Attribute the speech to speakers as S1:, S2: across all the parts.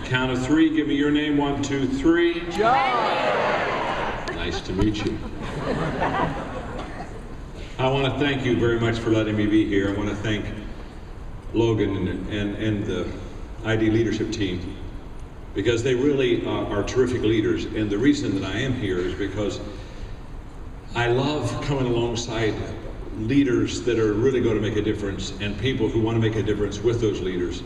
S1: the count of 3, give me your name. 1, 2, 3.
S2: John!
S1: Nice to meet you. I want to thank you very much for letting me be here. I want to thank Logan and the ID leadership team, because they really are terrific leaders. And the reason that I am here is because I love coming alongside leaders that are really going to make a difference, and people who want to make a difference with those leaders,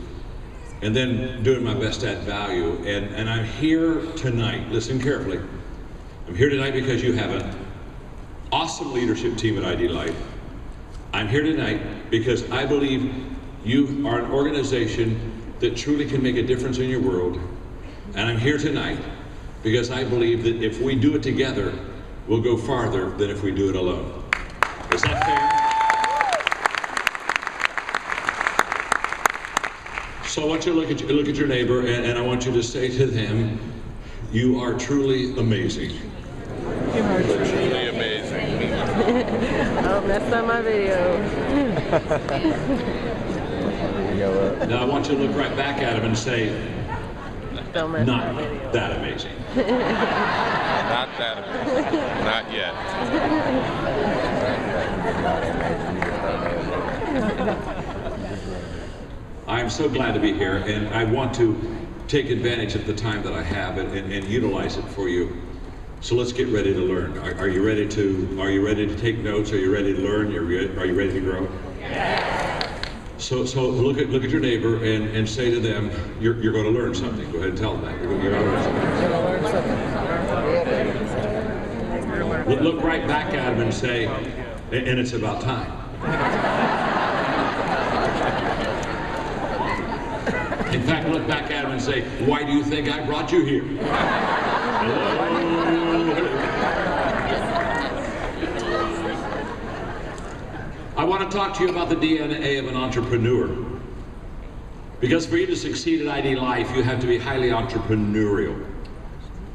S1: and then doing my best to add value. And I'm here tonight, listen carefully, I'm here tonight because you have an awesome leadership team at IDLife. I'm here tonight because I believe you are an organization that truly can make a difference in your world. And I'm here tonight because I believe that if we do it together, we'll go farther than if we do it alone. Is that fair? So I want you to look at your neighbor, and I want you to say to them, you are truly amazing.
S3: You are truly amazing.
S4: Oh, messed up my video.
S1: Now I want you to look right back at him and say,
S4: Don't mess
S1: not
S4: my video.
S1: that amazing.
S3: Not that amazing. Not yet.
S1: I'm so glad to be here, and I want to take advantage of the time that I have and utilize it for you. So let's get ready to learn. Are you ready to take notes? Are you ready to learn? Are you ready to grow?
S4: Yes.
S1: So look at your neighbor and say to them, you're going to learn something. Go ahead and tell them that. You're going to learn something. Look right back at them and say, and it's about time. In fact, look back at him and say, why do you think I brought you here? I want to talk to you about the DNA of an entrepreneur. Because for you to succeed at IDLife, you have to be highly entrepreneurial.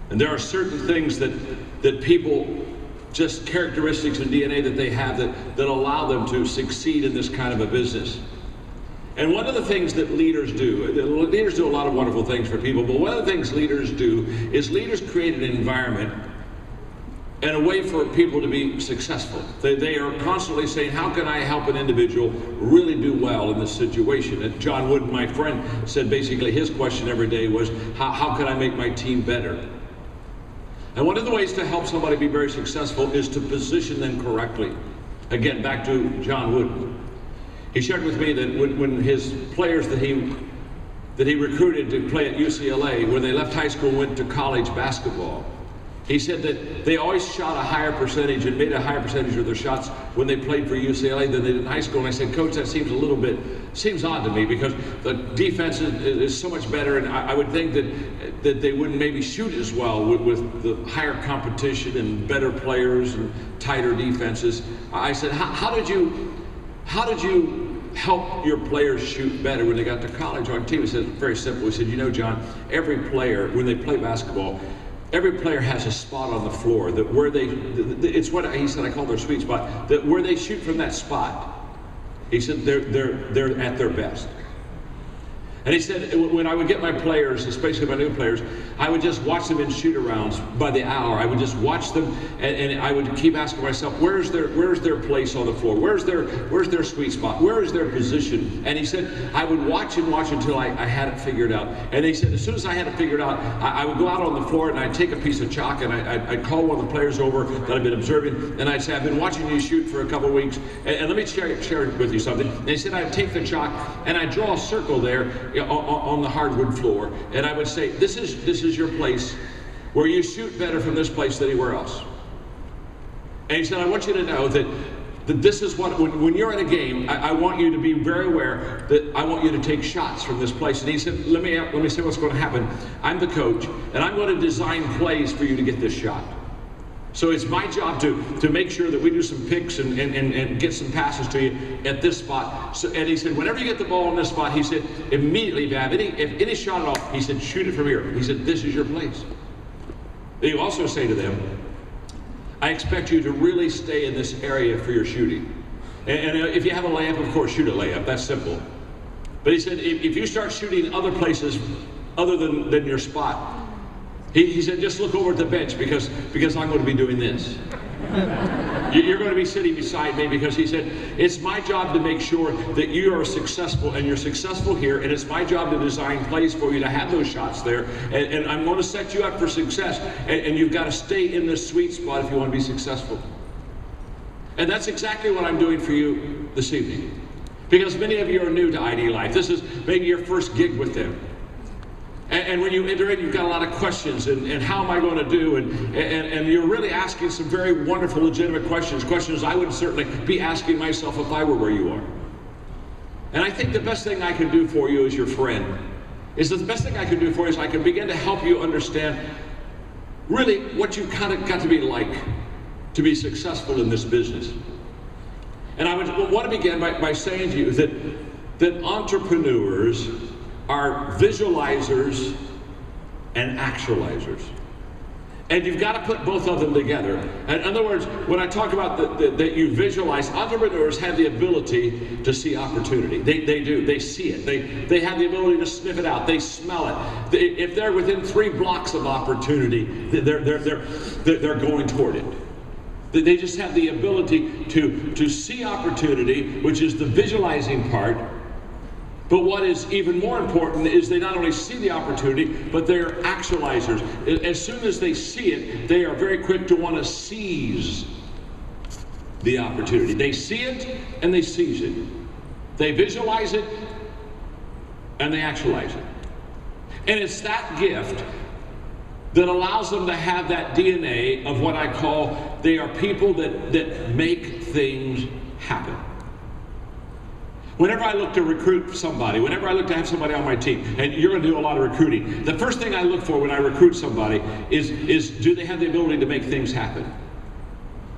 S1: And there are certain things that people, just characteristics and DNA that they have that allow them to succeed in this kind of a business. And one of the things that leaders do a lot of wonderful things for people, but one of the things leaders do is leaders create an environment and a way for people to be successful. They are constantly saying, how can I help an individual really do well in this situation? And John Wood, my friend, said basically his question every day was, how can I make my team better? And one of the ways to help somebody be very successful is to position them correctly. Again, back to John Wood. He shared with me that when his players that he recruited to play at UCLA, when they left high school and went to college basketball, he said that they always shot a higher percentage and made a higher percentage of their shots when they played for UCLA than they did in high school. And I said, Coach, that seems odd to me, because the defense is so much better, and I would think that they wouldn't maybe shoot as well with the higher competition and better players and tighter defenses. I said, how did you help your players shoot better when they got to college on team? He said, very simple. He said, you know, John, every player, when they play basketball, every player has a spot on the floor that where it's what he said I call their sweet spot, that where they shoot from that spot, he said they're at their best. And he said, when I would get my players, especially my new players, I would just watch them in shoot-arounds by the hour. I would just watch them, and I would keep asking myself, where's their place on the floor? Where's their sweet spot? Where is their position? And he said, I would watch and watch until I had it figured out. And he said, as soon as I had it figured out, I would go out on the floor and I'd take a piece of chalk and I'd call one of the players over that I'd been observing, and I'd say, I've been watching you shoot for a couple of weeks, and let me share with you something. And he said, I'd take the chalk and I'd draw a circle there on the hardwood floor, and I would say, this is your place where you shoot better from this place than anywhere else. And he said, I want you to know that this is what, when you're in a game, I want you to be very aware that I want you to take shots from this place. And he said, let me say what's going to happen. I'm the coach, and I'm going to design plays for you to get this shot. So it's my job to make sure that we do some picks and get some passes to you at this spot. So, and he said, whenever you get the ball in this spot, he said, immediately, if any shot at all, he said, shoot it from here. He said, this is your place. Then you also say to them, I expect you to really stay in this area for your shooting. And if you have a layup, of course, shoot a layup. That's simple. But he said, if you start shooting other places other than your spot. He said, just look over at the bench because I'm going to be doing this. You're going to be sitting beside me, because he said, it's my job to make sure that you are successful, and you're successful here, and it's my job to design plays for you to have those shots there, and I'm going to set you up for success, and you've got to stay in this sweet spot if you want to be successful. And that's exactly what I'm doing for you this evening, because many of you are new to IDLife. This is maybe your first gig with them. And when you enter in, you've got a lot of questions, and how am I going to do? And you're really asking some very wonderful, legitimate questions I would certainly be asking myself if I were where you are. And I think the best thing I can do for you as your friend is that the best thing I can do for you is I can begin to help you understand really what you've kind of got to be like to be successful in this business. And I would want to begin by saying to you that entrepreneurs are visualizers and actualizers. And you've got to put both of them together. In other words, when I talk about that you visualize, entrepreneurs have the ability to see opportunity. They do. They see it. They have the ability to sniff it out. They smell it. If they're within 3 blocks of opportunity, they're going toward it. They just have the ability to see opportunity, which is the visualizing part. But what is even more important is they not only see the opportunity, but they're actualizers. As soon as they see it, they are very quick to want to seize the opportunity. They see it and they seize it. They visualize it and they actualize it. And it's that gift that allows them to have that DNA of what I call, they are people that make things happen. Whenever I look to recruit somebody, whenever I look to have somebody on my team, and you're going to do a lot of recruiting, the first thing I look for when I recruit somebody is do they have the ability to make things happen?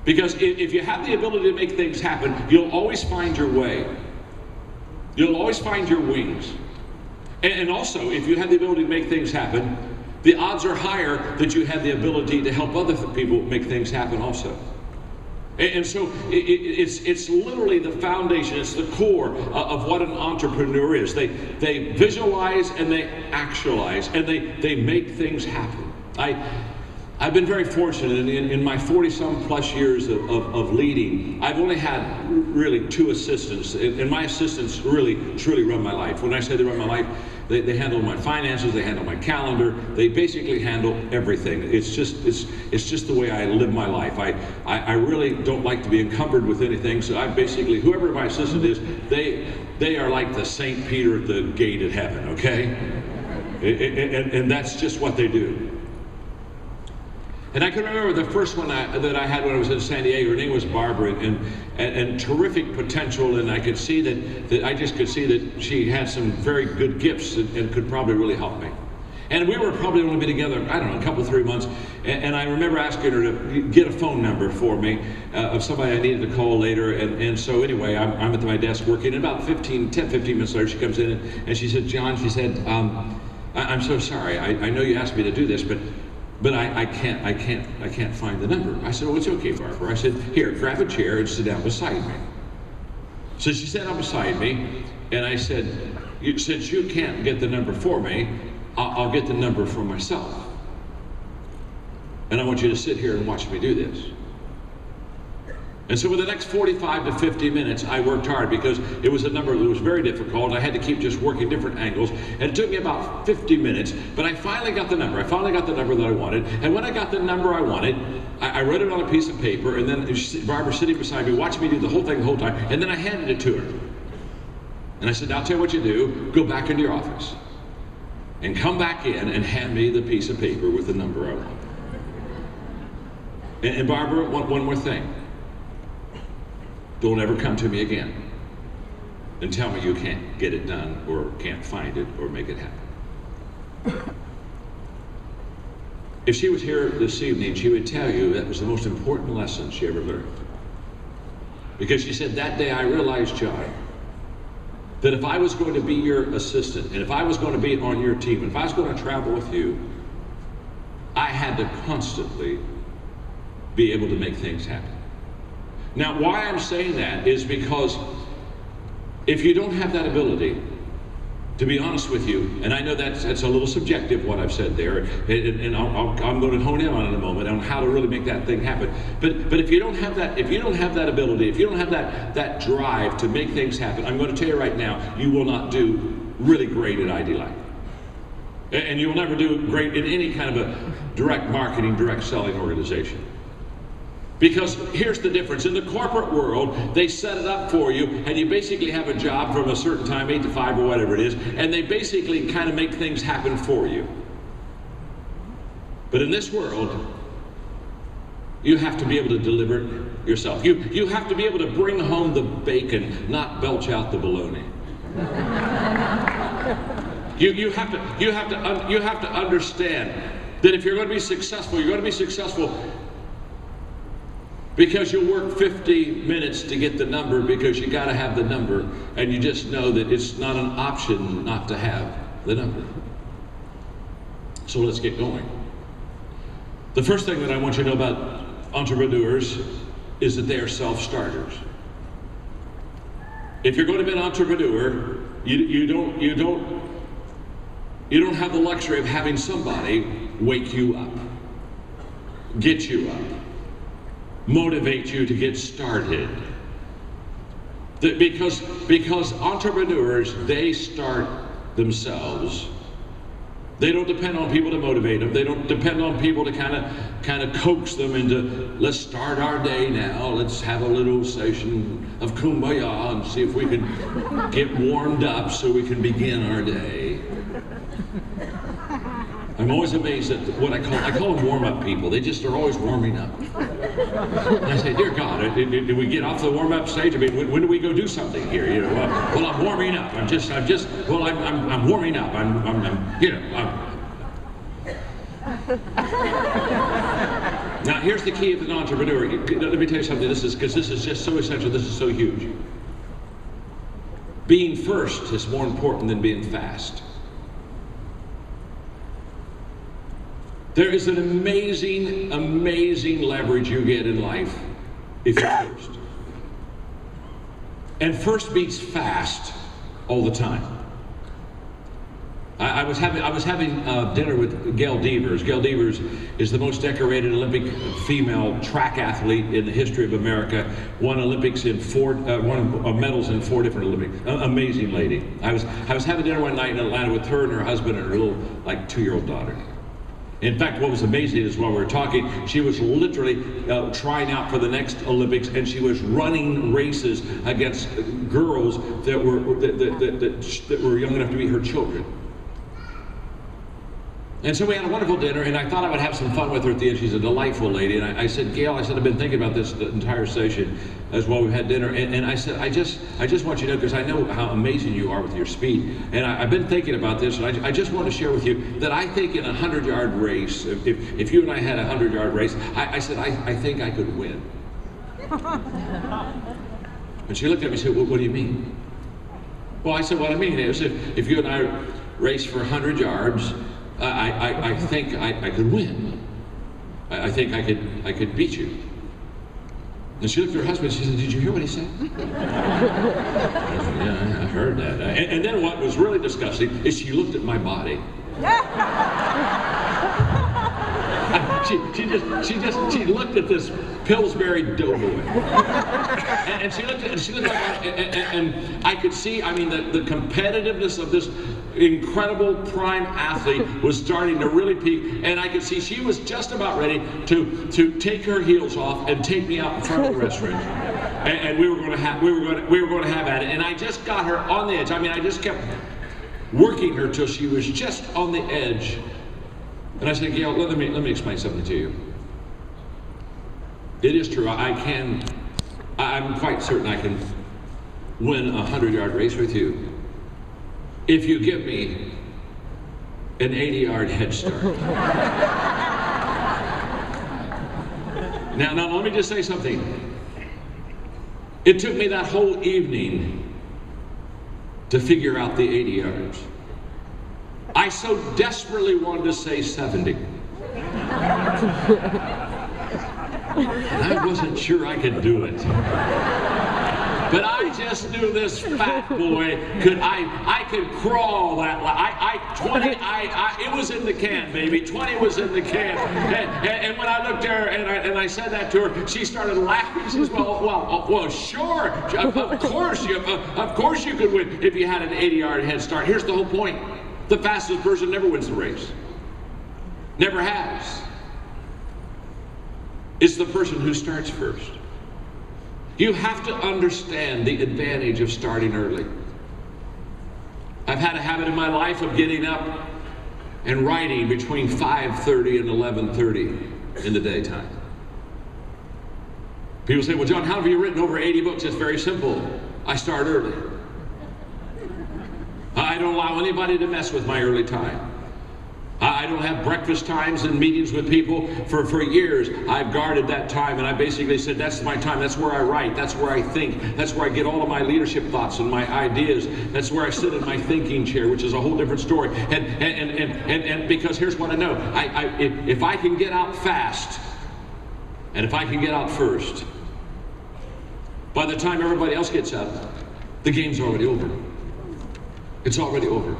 S1: Because if you have the ability to make things happen, you'll always find your way. You'll always find your wings. And also, if you have the ability to make things happen, the odds are higher that you have the ability to help other people make things happen also. And so it's literally the foundation, it's the core of what an entrepreneur is. They visualize and they actualize, and they make things happen. I've been very fortunate in my 40-some plus years of leading. I've only had really 2 assistants, and my assistants really, truly run my life. When I say they run my life, they handle my finances, they handle my calendar, they basically handle everything. It's just the way I live my life. I really don't like to be encumbered with anything, so I basically, whoever my assistant is, they are like the St. Peter at the gate of heaven, okay? And that's just what they do. And I can remember the first one that I had when I was in San Diego. Her name was Barbara, and terrific potential, and I could see that I just could see that she had some very good gifts and could probably really help me. And we were probably going to be together, I don't know, a couple, 3 months, and I remember asking her to get a phone number for me of somebody I needed to call later, and so anyway, I'm at my desk working, and about 10, 15 minutes later, she comes in, and she said, John, she said, I'm so sorry, I know you asked me to do this, but I can't find the number. I said, oh, it's okay, Barbara. I said, here, grab a chair and sit down beside me. So she sat down beside me, and I said, since you can't get the number for me, I'll get the number for myself. And I want you to sit here and watch me do this. And so for the next 45 to 50 minutes, I worked hard because it was a number that was very difficult. I had to keep just working different angles. And it took me about 50 minutes, but I finally got the number. I finally got the number that I wanted. And when I got the number I wanted, I wrote it on a piece of paper, and then Barbara sitting beside me, watching me do the whole thing the whole time, and then I handed it to her. And I said, I'll tell you what you do. Go back into your office and come back in and hand me the piece of paper with the number I want. And Barbara, one more thing. Don't ever come to me again and tell me you can't get it done or can't find it or make it happen. If she was here this evening, she would tell you that was the most important lesson she ever learned. Because she said, that day I realized, John, that if I was going to be your assistant, and if I was going to be on your team, and if I was going to travel with you, I had to constantly be able to make things happen. Now, why I'm saying that is because if you don't have that ability, To be honest with you, and I know that's a little subjective what I've said there, and I'm going to hone in on it in a moment on how to really make that thing happen. But if you don't have that, ability, if you don't have that drive to make things happen, I'm going to tell you right now, you will not do really great at IDLife. And you will never do great in any kind of a direct marketing, direct selling organization. Because here's the difference. In the corporate world, they set it up for you, and you basically have a job from a certain time, 8 to 5 or whatever it is, and they basically kind of make things happen for you. But in this world, you have to be able to deliver it yourself. You have to be able to bring home the bacon, not belch out the bologna. You have to understand that if you're going to be successful, you're going to be successful because you'll work 50 minutes to get the number, because you got to have the number, and you just know that it's not an option not to have the number. So let's get going. The first thing that I want you to know about entrepreneurs is that they are self-starters. If you're going to be an entrepreneur, you don't have the luxury of having somebody wake you up, get you up, motivate you to get started. Because entrepreneurs, they start themselves. They don't depend on people to motivate them. They don't depend on people to kind of coax them into, let's start our day now. Let's have a little session of kumbaya and see if we can get warmed up so we can begin our day. I'm always amazed at what I call them warm-up people. They just are always warming up. And I say, dear God, did we get off the warm-up stage? I mean, when do we go do something here? You know, well, I'm warming up. I'm warming up. Now, here's the key of an entrepreneur. Let me tell you something. This is just so essential. This is so huge. Being first is more important than being fast. There is an amazing, amazing leverage you get in life if you're first. And first beats fast all the time. I was having dinner with Gail Devers. Gail Devers is the most decorated Olympic female track athlete in the history of America. Won medals in 4 different Olympics. Amazing lady. I was having dinner one night in Atlanta with her and her husband and her little 2-year-old daughter. In fact, what was amazing is while we were talking, she was literally trying out for the next Olympics, and she was running races against girls that were young enough to be her children. And so we had a wonderful dinner, and I thought I would have some fun with her at the end. She's a delightful lady. And I said, Gail, I've been thinking about this the entire session as well. We've had dinner. And I said, I just want you to know, because I know how amazing you are with your speed. And I've been thinking about this, and I just want to share with you that I think in a 100-yard race, if you and I had a 100-yard race, I said, I think I could win. And she looked at me and said, well, what do you mean? Well, I said, what I mean is if you and I race for 100 yards, I think I could win. I think I could beat you. And she looked at her husband and she said, did you hear what he said? I said, yeah, I heard that. And then what was really disgusting is she looked at my body. She looked at this Pillsbury doughboy. And she looked at and I could see, I mean, the competitiveness of this incredible prime athlete was starting to really peak, and I could see she was just about ready to take her heels off and take me out in front of the restaurant. And we were going to have at it. And I just got her on the edge. I mean, I just kept working her till she was just on the edge. And I said, Gail, let me explain something to you. It is true, I'm quite certain I can win a 100-yard race with you if you give me an 80-yard head start. Now let me just say something. It took me that whole evening to figure out the 80 yards. I so desperately wanted to say 70. And I wasn't sure I could do it. But I just knew this fat boy I could crawl that. It was in the can, baby. 20 was in the can. And when I looked at her and I said that to her, she started laughing. She says, well, sure. Of course you could win if you had an 80-yard head start. Here's the whole point. The fastest person never wins the race. Never has. It's the person who starts first. You have to understand the advantage of starting early. I've had a habit in my life of getting up and writing between 5:30 and 11:30 in the daytime. People say, well, John, how have you written over 80 books? It's very simple. I start early. I don't allow anybody to mess with my early time. I don't have breakfast times and meetings with people. For years, I've guarded that time, and I basically said, that's my time. That's where I write. That's where I think. That's where I get all of my leadership thoughts and my ideas. That's where I sit in my thinking chair, which is a whole different story. And because here's what I know. If I can get out fast, and if I can get out first, by the time everybody else gets up, the game's already over. It's already over.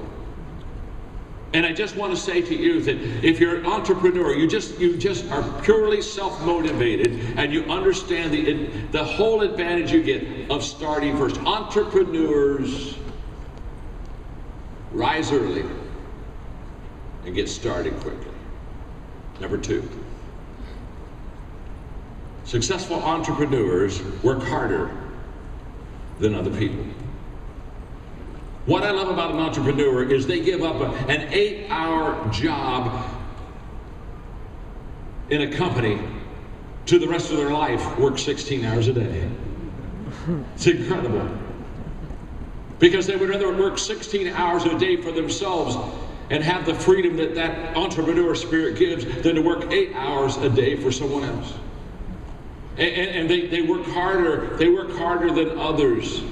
S1: And I just want to say to you that if you're an entrepreneur, you just are purely self-motivated, and you understand the whole advantage you get of starting first. Entrepreneurs rise early and get started quickly. Number 2, successful entrepreneurs work harder than other people. What I love about an entrepreneur is they give up an 8-hour job in a company to the rest of their life, work 16 hours a day. It's incredible. Because they would rather work 16 hours a day for themselves and have the freedom that entrepreneur spirit gives than to work 8 hours a day for someone else. And they work harder. They work harder than others.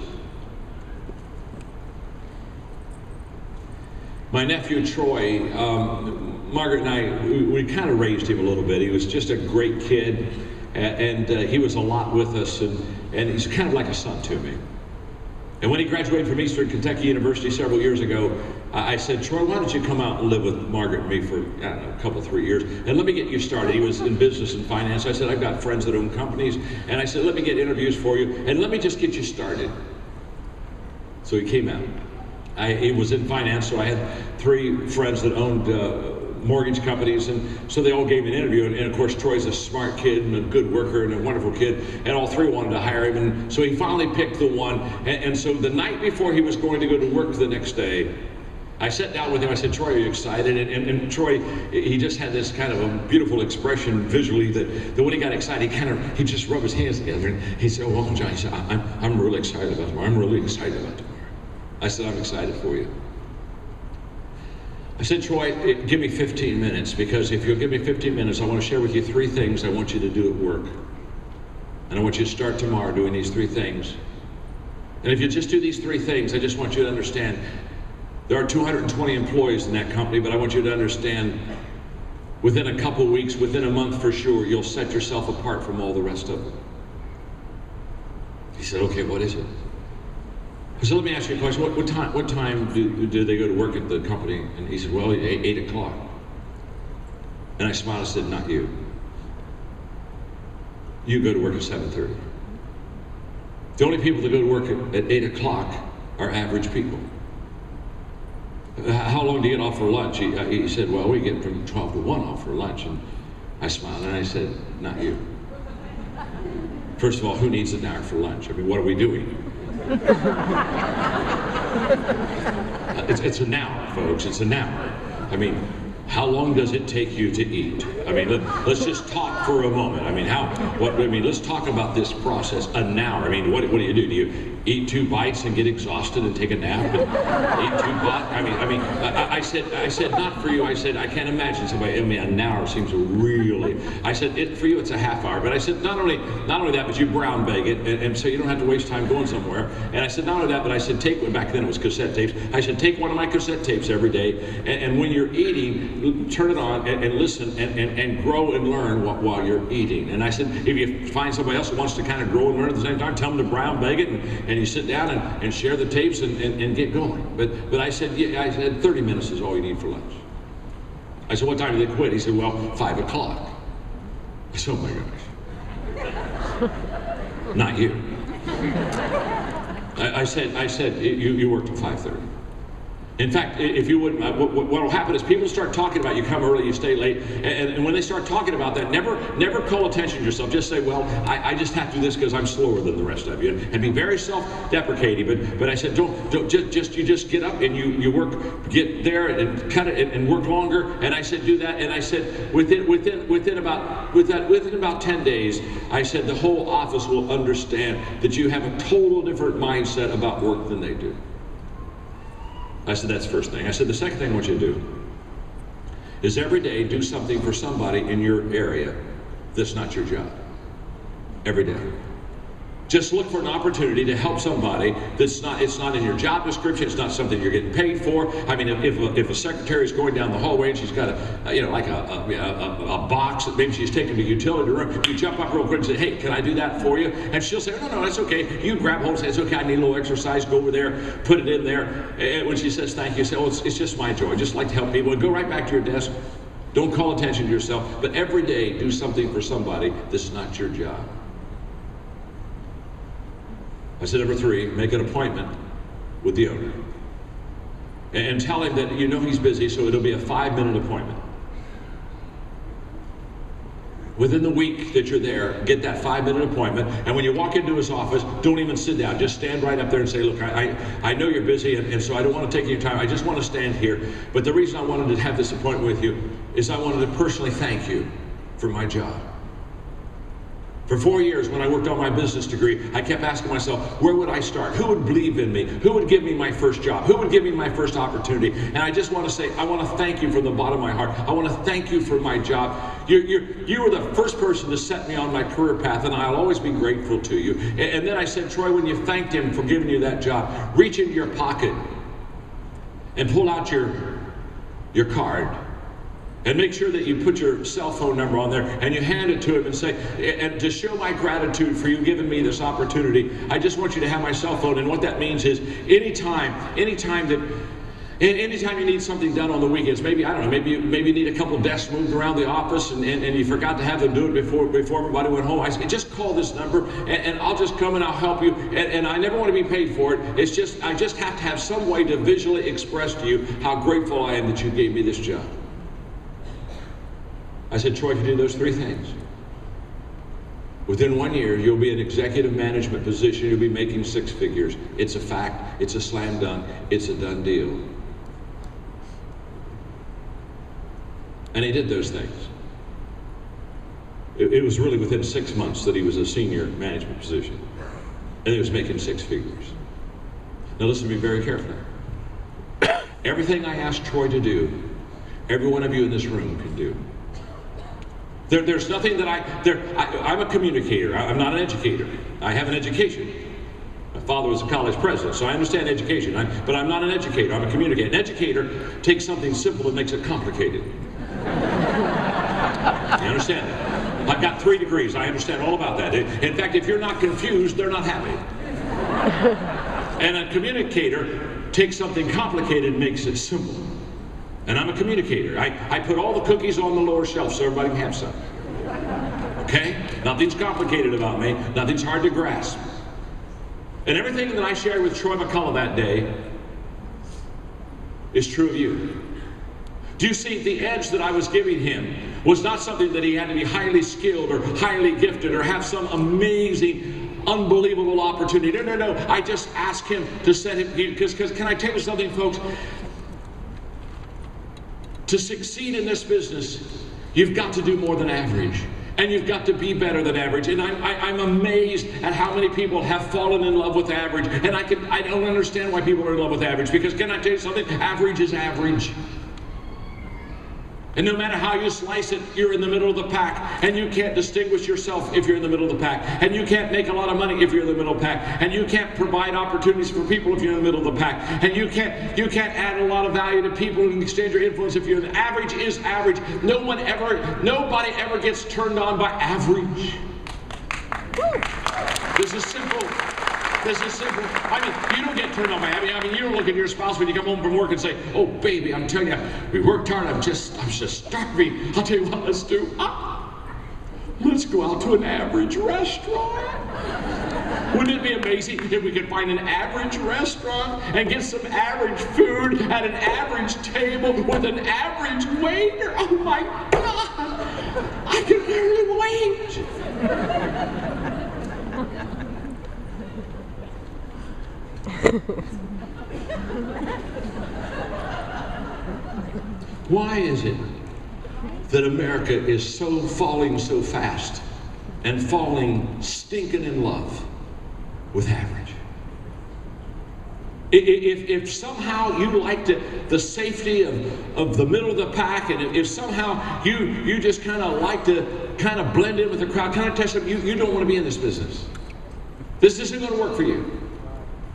S1: My nephew Troy, Margaret and I, we kind of raised him a little bit. He was just a great kid, and he was a lot with us, and he's kind of like a son to me. And when he graduated from Eastern Kentucky University several years ago, I said, Troy, why don't you come out and live with Margaret and me for, I don't know, a couple, 3 years, and let me get you started. He was in business and finance. I said, I've got friends that own companies, and I said, let me get interviews for you, and let me just get you started. So he came out. He was in finance, so I had 3 friends that owned mortgage companies, and so they all gave me an interview, and of course Troy's a smart kid and a good worker and a wonderful kid, and all 3 wanted to hire him, and so he finally picked the one, and so the night before he was going to go to work the next day, I sat down with him. I said, Troy, are you excited? And Troy, he just had this kind of a beautiful expression visually that when he got excited, he just rubbed his hands together, and he said, oh, Uncle John, he said, I'm really excited about tomorrow. I'm really excited about tomorrow. I said, I'm excited for you. I said, Troy, give me 15 minutes, because if you'll give me 15 minutes, I want to share with you 3 things I want you to do at work. And I want you to start tomorrow doing these 3 things. And if you just do these 3 things, I just want you to understand, there are 220 employees in that company, but I want you to understand, within a couple weeks, within a month for sure, you'll set yourself apart from all the rest of them. He said, okay, what is it? I said, let me ask you a question. What time do they go to work at the company? And he said, well, 8 o'clock. And I smiled and said, not you. You go to work at 7:30. The only people that go to work at 8 o'clock are average people. How long do you get off for lunch? He said, well, we get from 12 to 1 off for lunch. And I smiled and I said, not you. First of all, who needs an hour for lunch? I mean, what are we doing? It's an hour, folks. It's an hour. I mean, how long does it take you to eat? I mean, let's just talk for a moment. I mean, let's talk about this process. An hour. I mean, what do you do? Do you eat 2 bites and get exhausted and take a nap and eat 2 bites? I said, not for you. I said, I can't imagine somebody. I mean, an hour seems really. I said, for you, it's a half hour. But I said, not only that, but you brown bag it, and so you don't have to waste time going somewhere. And I said, not only that, but I said, back then it was cassette tapes. I said, take one of my cassette tapes every day, and when you're eating, turn it on and listen and grow and learn while you're eating. And I said, if you find somebody else who wants to kind of grow and learn at the same time, tell them to brown bag it, and you sit down and share the tapes and get going. But I said, yeah, I said 30 minutes is all you need for lunch. I said, what time do they quit? He said, well, 5 o'clock. I said, oh my gosh. Not you. I said, you work till 5:30. In fact, if you wouldn't, what will happen is people start talking about you come early, you stay late, and when they start talking about that, never call attention to yourself. Just say, well, I just have to do this because I'm slower than the rest of you, and be very self-deprecating. But I said, don't just get up and you work, get there and cut it and work longer. And I said, do that. And I said, within about 10 days, I said the whole office will understand that you have a total different mindset about work than they do. I said, that's the first thing. I said, the second thing I want you to do is every day do something for somebody in your area that's not your job. Every day. Just look for an opportunity to help somebody it's not in your job description, it's not something you're getting paid for. I mean, if a secretary is going down the hallway and she's got a box that maybe she's taken to the utility room, you jump up real quick and say, hey, can I do that for you? And she'll say, no, that's okay. You grab hold and say, it's okay, I need a little exercise, go over there, put it in there. And when she says thank you, say, oh, it's just my joy. I just like to help people. And go right back to your desk. Don't call attention to yourself, but every day do something for somebody that's not your job. I said, number 3, make an appointment with the owner. And tell him that you know he's busy, so it'll be a 5-minute appointment. Within the week that you're there, get that 5-minute appointment, and when you walk into his office, don't even sit down. Just stand right up there and say, look, I know you're busy, and so I don't want to take your time. I just want to stand here. But the reason I wanted to have this appointment with you is I wanted to personally thank you for my job. For 4 years, when I worked on my business degree, I kept asking myself, where would I start? Who would believe in me? Who would give me my first job? Who would give me my first opportunity? And I just want to say, I want to thank you from the bottom of my heart. I want to thank you for my job. You were the first person to set me on my career path, and I'll always be grateful to you. And then I said, Troy, when you thanked him for giving you that job, reach into your pocket and pull out your card. And make sure that you put your cell phone number on there and you hand it to him and say, and to show my gratitude for you giving me this opportunity, I just want you to have my cell phone. And what that means is anytime you need something done on the weekends, maybe, I don't know, maybe you need a couple desks moved around the office and you forgot to have them do it before everybody went home. I said, just call this number and I'll just come and I'll help you. And I never want to be paid for it. It's just, I just have to have some way to visually express to you how grateful I am that you gave me this job. I said, Troy, if you do those 3 things, within 1 year, you'll be in executive management position, you'll be making 6 figures. It's a fact, it's a slam dunk, it's a done deal. And he did those things. It was really within 6 months that he was a senior management position. And he was making 6 figures. Now listen to me very carefully. Everything I asked Troy to do, every one of you in this room can do. There's nothing that I'm a communicator. I'm not an educator. I have an education. My father was a college president, so I understand education. But I'm not an educator. I'm a communicator. An educator takes something simple and makes it complicated. You understand that? I've got 3 degrees. I understand all about that. In fact, if you're not confused, they're not happy. And a communicator takes something complicated and makes it simple. And I'm a communicator. I put all the cookies on the lower shelf so everybody can have some. Okay? Nothing's complicated about me. Nothing's hard to grasp. And everything that I shared with Troy McCullough that day is true of you. Do you see, the edge that I was giving him was not something that he had to be highly skilled or highly gifted or have some amazing, unbelievable opportunity. No. I just asked him to set him, because can I tell you something, folks? To succeed in this business, you've got to do more than average. And you've got to be better than average. And I'm amazed at how many people have fallen in love with average. And I don't understand why people are in love with average. Because can I tell you something? Average is average. And no matter how you slice it, you're in the middle of the pack. And you can't distinguish yourself if you're in the middle of the pack. And you can't make a lot of money if you're in the middle of the pack. And you can't provide opportunities for people if you're in the middle of the pack. And you can't add a lot of value to people in exchange for influence if you're in the average is average. Nobody ever gets turned on by average. This is simple. This is simple. I mean, you don't get turned on by average. I mean, you don't look at your spouse when you come home from work and say, "Oh, baby, I'm telling you, we worked hard. I'm just starving. I'll tell you what, let's do. Let's go out to an average restaurant." Wouldn't it be amazing if we could find an average restaurant and get some average food at an average table with an average waiter? Oh my God! I can barely wait. Why is it that America is falling so fast and falling stinking in love with average? If somehow you like the safety of the middle of the pack, and if somehow you just kind of like to kind of blend in with the crowd, kind of test them, you don't want to be in this business. This isn't going to work for you.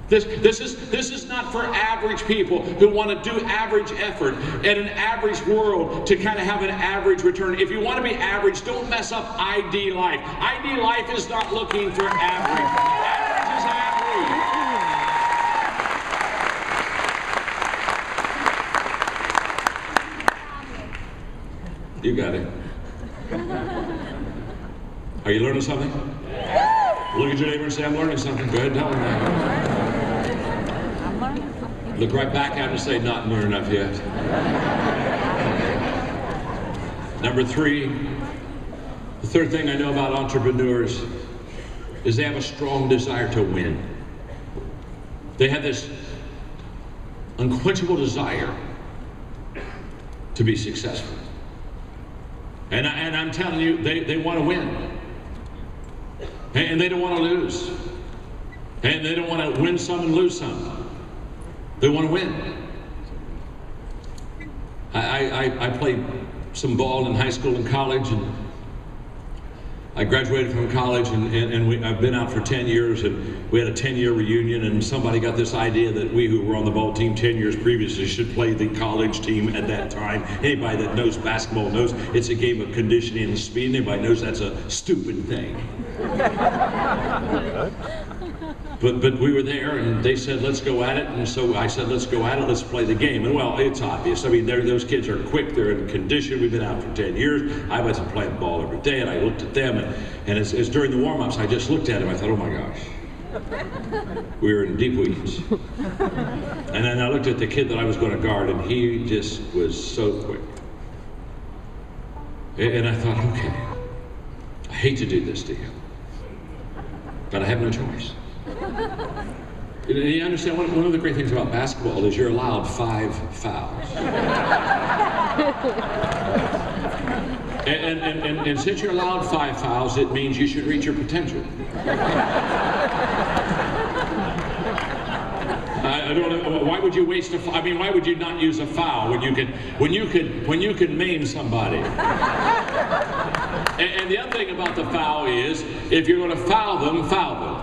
S1: This is not for average people who want to do average effort in an average world to kind of have an average return. If you want to be average, don't mess up IDLife. IDLife is not looking for average. Average is average. You got it. Are you learning something? Look at your neighbor and say, "I'm learning something." Go ahead and tell them that. Look right back at him and say, "Not near enough yet." Number 3, the third thing I know about entrepreneurs is they have a strong desire to win. They have this unquenchable desire to be successful. And I'm telling you, they want to win. And they don't want to lose. And they don't want to win some and lose some. They want to win. I played some ball in high school and college, and I graduated from college, and I've been out for 10 years, and we had a 10-year reunion, and somebody got this idea that we who were on the ball team 10 years previously should play the college team at that time. Anybody that knows basketball knows it's a game of conditioning and speed. Anybody knows that's a stupid thing. But we were there, and they said, "Let's go at it." And so I said, "Let's go at it. Let's play the game." And well, it's obvious. I mean, those kids are quick. They're in condition. We've been out for 10 years. I wasn't playing ball every day, and I looked at them, and as during the warm-ups, I just looked at them. I thought, "Oh my gosh, we were in deep weeds." And then I looked at the kid that I was going to guard, and he just was so quick. And I thought, okay, I hate to do this to him, but I have no choice. You understand, one of the great things about basketball is you're allowed 5 fouls. And since you're allowed 5 fouls, it means you should reach your potential. I don't know, why would you waste I mean, why would you not use a foul when you could maim somebody? And the other thing about the foul is, if you're going to foul them, foul them.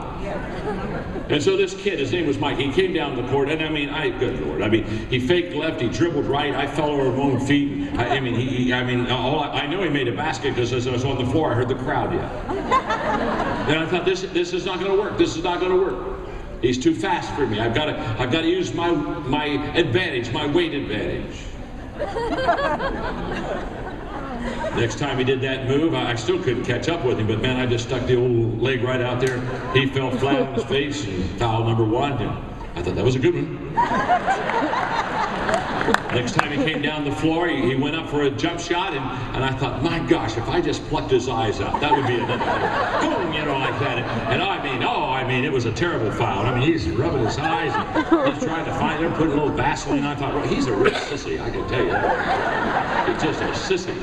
S1: And so this kid, his name was Mike, he came down the court, and good Lord, he faked left, he dribbled right, I fell over my own feet. I know he made a basket because as I was on the floor, I heard the crowd yell. And I thought, this is not going to work. This is not going to work. He's too fast for me. I've got to use my advantage, my weight advantage. Next time he did that move, I still couldn't catch up with him, but man, I just stuck the old leg right out there. He fell flat on his face, and foul number 1. And I thought that was a good one. Next time he came down the floor, he went up for a jump shot, and I thought, my gosh, if I just plucked his eyes out, that would be another thing. Boom, like that. And it was a terrible foul. He's rubbing his eyes, and he's trying to find him, putting a little Vaseline. I thought, well, he's a real sissy, I can tell you that. He's just a sissy.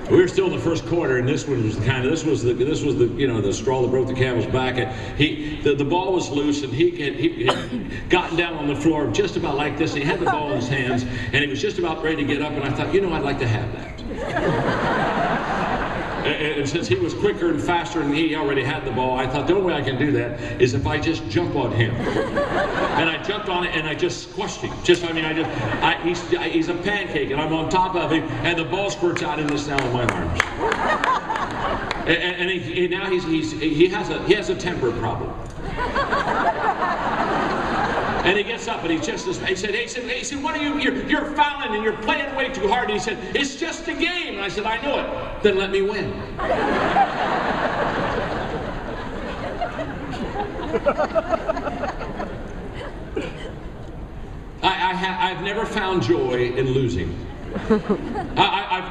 S1: We were still in the first quarter, and this one was the straw that broke the camel's back. And the ball was loose, and he had gotten down on the floor just about like this. And he had the ball in his hands, and he was just about ready to get up. And I thought, I'd like to have that. And since he was quicker and faster and he already had the ball, I thought the only way I can do that is if I just jump on him. And I jumped on it and I just squashed him. He's a pancake and I'm on top of him and the ball squirts out in the sound of my arms. And now he has a temper problem. And he gets up and he said, what are you're fouling and you're playing way too hard. And he said, it's just a game. And I said, I know it. Then let me win. I've never found joy in losing. I've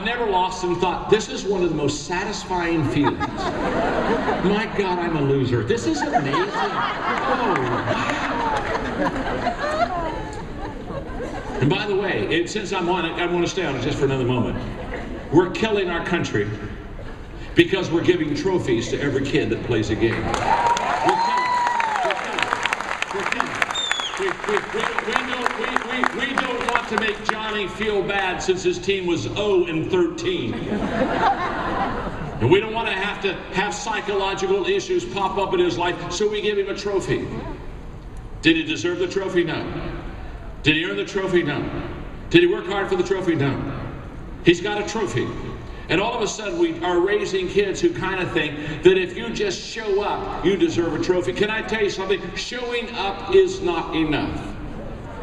S1: never lost and thought, this is one of the most satisfying feelings. My God, I'm a loser. This is amazing. Oh, wow. And by the way, since I'm on it, I want to stay on it just for another moment. We're killing our country because we're giving trophies to every kid that plays a game. We don't want to make Johnny feel bad since his team was 0-13. And we don't want to have psychological issues pop up in his life, so we give him a trophy. Did he deserve the trophy? No. Did he earn the trophy? No. Did he work hard for the trophy? No. He's got a trophy. And all of a sudden we are raising kids who kind of think that if you just show up, you deserve a trophy. Can I tell you something? Showing up is not enough.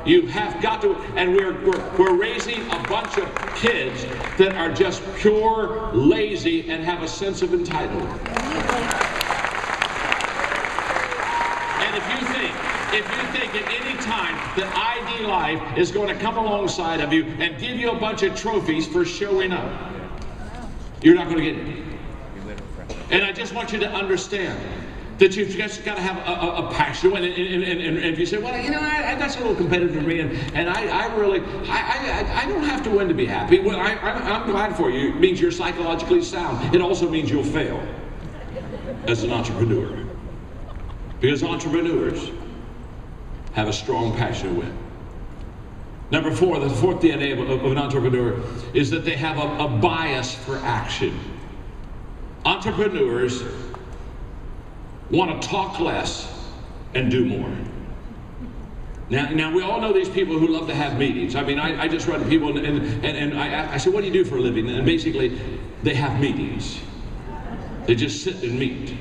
S1: You have got to, and we're raising a bunch of kids that are just pure lazy and have a sense of entitlement. And if you think at any time that IDLife is going to come alongside of you and give you a bunch of trophies for showing up, you're not going to get it. And I just want you to understand that you've just got to have a passion. And if you say, well, that's a little competitive for me, and I don't have to win to be happy. Well, I'm glad for you. It means you're psychologically sound. It also means you'll fail as an entrepreneur. Because entrepreneurs have a strong passion to win. Number 4, the fourth DNA of an entrepreneur is that they have a bias for action. Entrepreneurs want to talk less and do more. Now we all know these people who love to have meetings. I mean, I just run to people and I said, what do you do for a living? And basically, they have meetings. They just sit and meet.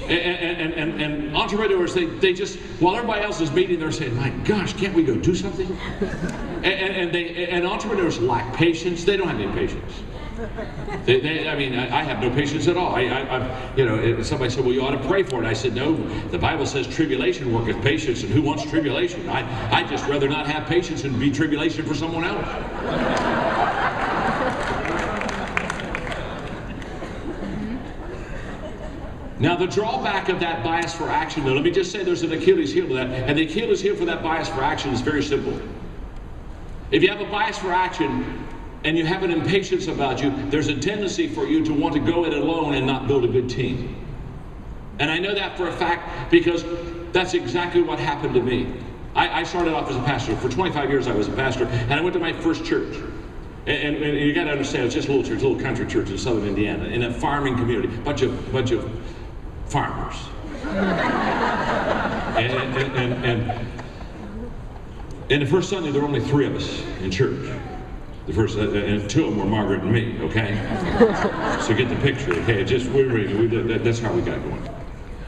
S1: And entrepreneurs, they just, while everybody else is meeting, they're saying, my gosh, can't we go do something? And entrepreneurs lack patience. They don't have any patience. I have no patience at all. Somebody said, well, you ought to pray for it. I said, no, the Bible says tribulation worketh patience, and who wants tribulation? I'd just rather not have patience and be tribulation for someone else. Now, the drawback of that bias for action, though, let me just say there's an Achilles heel to that, and the Achilles heel for that bias for action is very simple. If you have a bias for action, and you have an impatience about you, there's a tendency for you to want to go it alone and not build a good team. And I know that for a fact because that's exactly what happened to me. I started off as a pastor. For 25 years I was a pastor, and I went to my first church. And you got to understand, it's just a little church, a little country church in southern Indiana, in a farming community, bunch of farmers. And the first Sunday there were only 3 of us in church. The first, and 2 of them were Margaret and me, okay? So get the picture, okay? That's how we got going.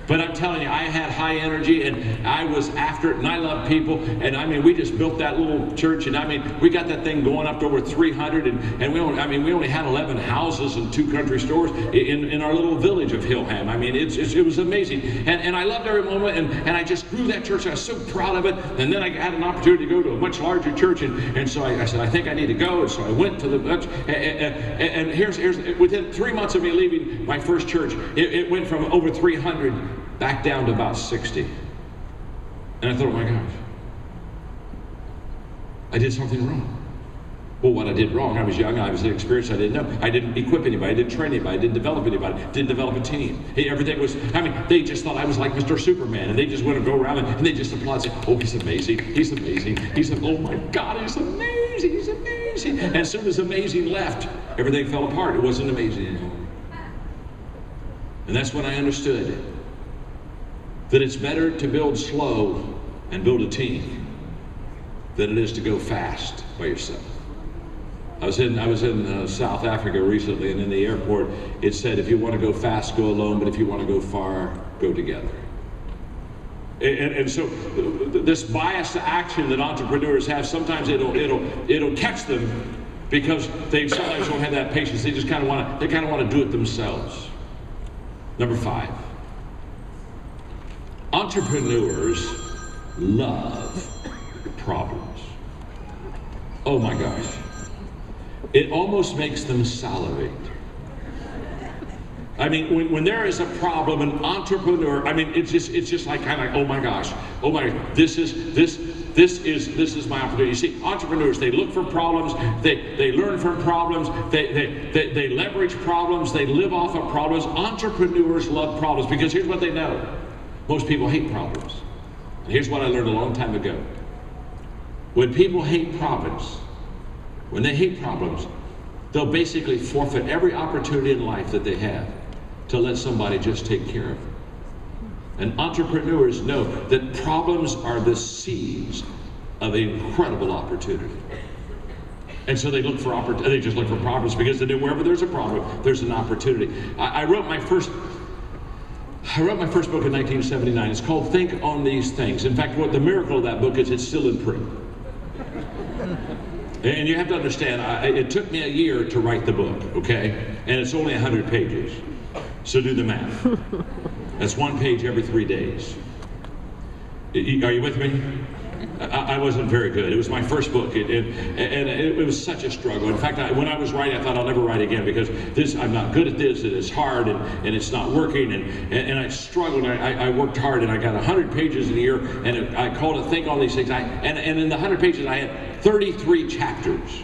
S1: But I'm telling you, I had high energy, and I was after it, and I love people, and we just built that little church, and we got that thing going up to over 300, and we only had 11 houses and 2 country stores in our little village of Hillham. It was amazing, and I loved every moment, and I just grew that church. I was so proud of it, and then I had an opportunity to go to a much larger church, and so I said, I think I need to go, and so I went to the church, and here's within 3 months of me leaving my first church, it went from over 300 back down to about 60. And I thought, oh my gosh, I did something wrong. Well, what I did wrong, I was young, I was inexperienced, I didn't know. I didn't equip anybody, I didn't train anybody, I didn't develop anybody, didn't develop a team. Hey, everything was, they just thought I was like Mr. Superman, and they just want to go around and they just applaud and say, oh, he's amazing, he's amazing, oh my God, he's amazing, he's amazing. And as soon as amazing left, everything fell apart. It wasn't amazing anymore. And that's when I understood that it's better to build slow and build a team than it is to go fast by yourself. I was in South Africa recently, and in the airport it said, if you want to go fast, go alone, but if you want to go far, go together. And so this bias to action that entrepreneurs have, sometimes it'll catch them because they sometimes don't have that patience. They just kind of want to do it themselves. Number 5, entrepreneurs love problems. Oh my gosh. It almost makes them salivate. I mean, when there is a problem, an entrepreneur, it's just like kind of, oh my gosh, this is my opportunity. You see, entrepreneurs, they look for problems, they learn from problems, they leverage problems, they live off of problems. Entrepreneurs love problems because here's what they know. Most people hate problems. And here's what I learned a long time ago. When people hate problems, when they hate problems, they'll basically forfeit every opportunity in life that they have to let somebody just take care of them. And entrepreneurs know that problems are the seeds of incredible opportunity. And so they look for they just look for problems because they know wherever there's a problem, there's an opportunity. I wrote my first book in 1979. It's called Think on These Things. In fact, what the miracle of that book is, it's still in print. And you have to understand, it took me a year to write the book, okay? And it's only 100 pages. So do the math. That's 1 page every 3 days. Are you with me? I wasn't very good. It was my first book, and it was such a struggle. In fact, when I was writing, I thought I'll never write again because I'm not good at this, and it's hard, and it's not working, and I struggled. I worked hard, and I got 100 pages in a year, and I called it Think on These Things. And in the 100 pages, I had 33 chapters.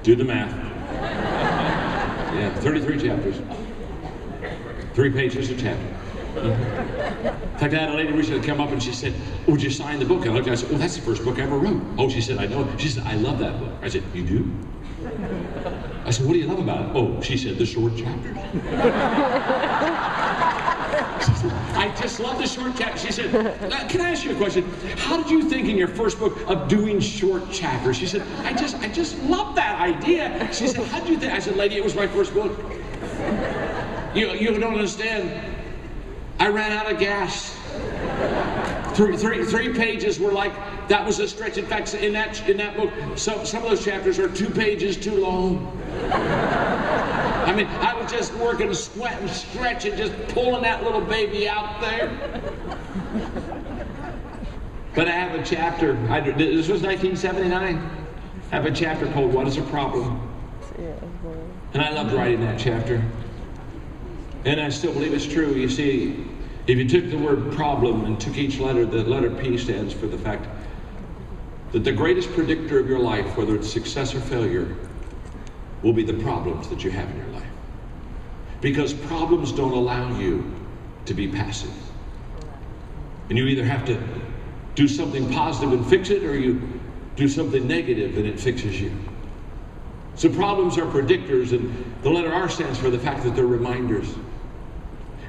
S1: Do the math. Yeah, 33 chapters. 3 pages a chapter. In fact, I had a lady recently come up and she said, would you sign the book? And I looked at her and I said, oh, that's the first book I ever wrote. Oh, she said, I know. She said, I love that book. I said, you do? I said, what do you love about it? Oh, she said, the short chapters. She said, I just love the short chapters. She said, can I ask you a question? How did you think in your first book of doing short chapters? She said, I just love that idea. She said, how did you think? I said, lady, it was my first book. You don't understand. I ran out of gas. Three pages were like, that was a stretch. In fact, in that book, some of those chapters are 2 pages too long. I was just working, sweating, stretching, just pulling that little baby out there. But I have a chapter, this was 1979. I have a chapter called What is a Problem? And I loved writing that chapter. And I still believe it's true. You see, if you took the word problem and took each letter, the letter P stands for the fact that the greatest predictor of your life, whether it's success or failure, will be the problems that you have in your life. Because problems don't allow you to be passive. And you either have to do something positive and fix it, or you do something negative and it fixes you. So problems are predictors, and the letter R stands for the fact that they're reminders.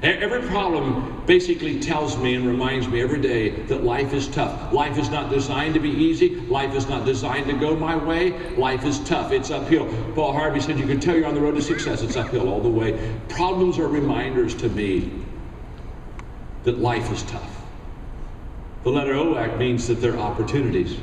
S1: Every problem basically tells me and reminds me every day that life is tough. Life is not designed to be easy. Life is not designed to go my way. Life is tough. It's uphill. Paul Harvey said, you can tell you're on the road to success. It's uphill all the way. Problems are reminders to me that life is tough. The letter O means that they're opportunities.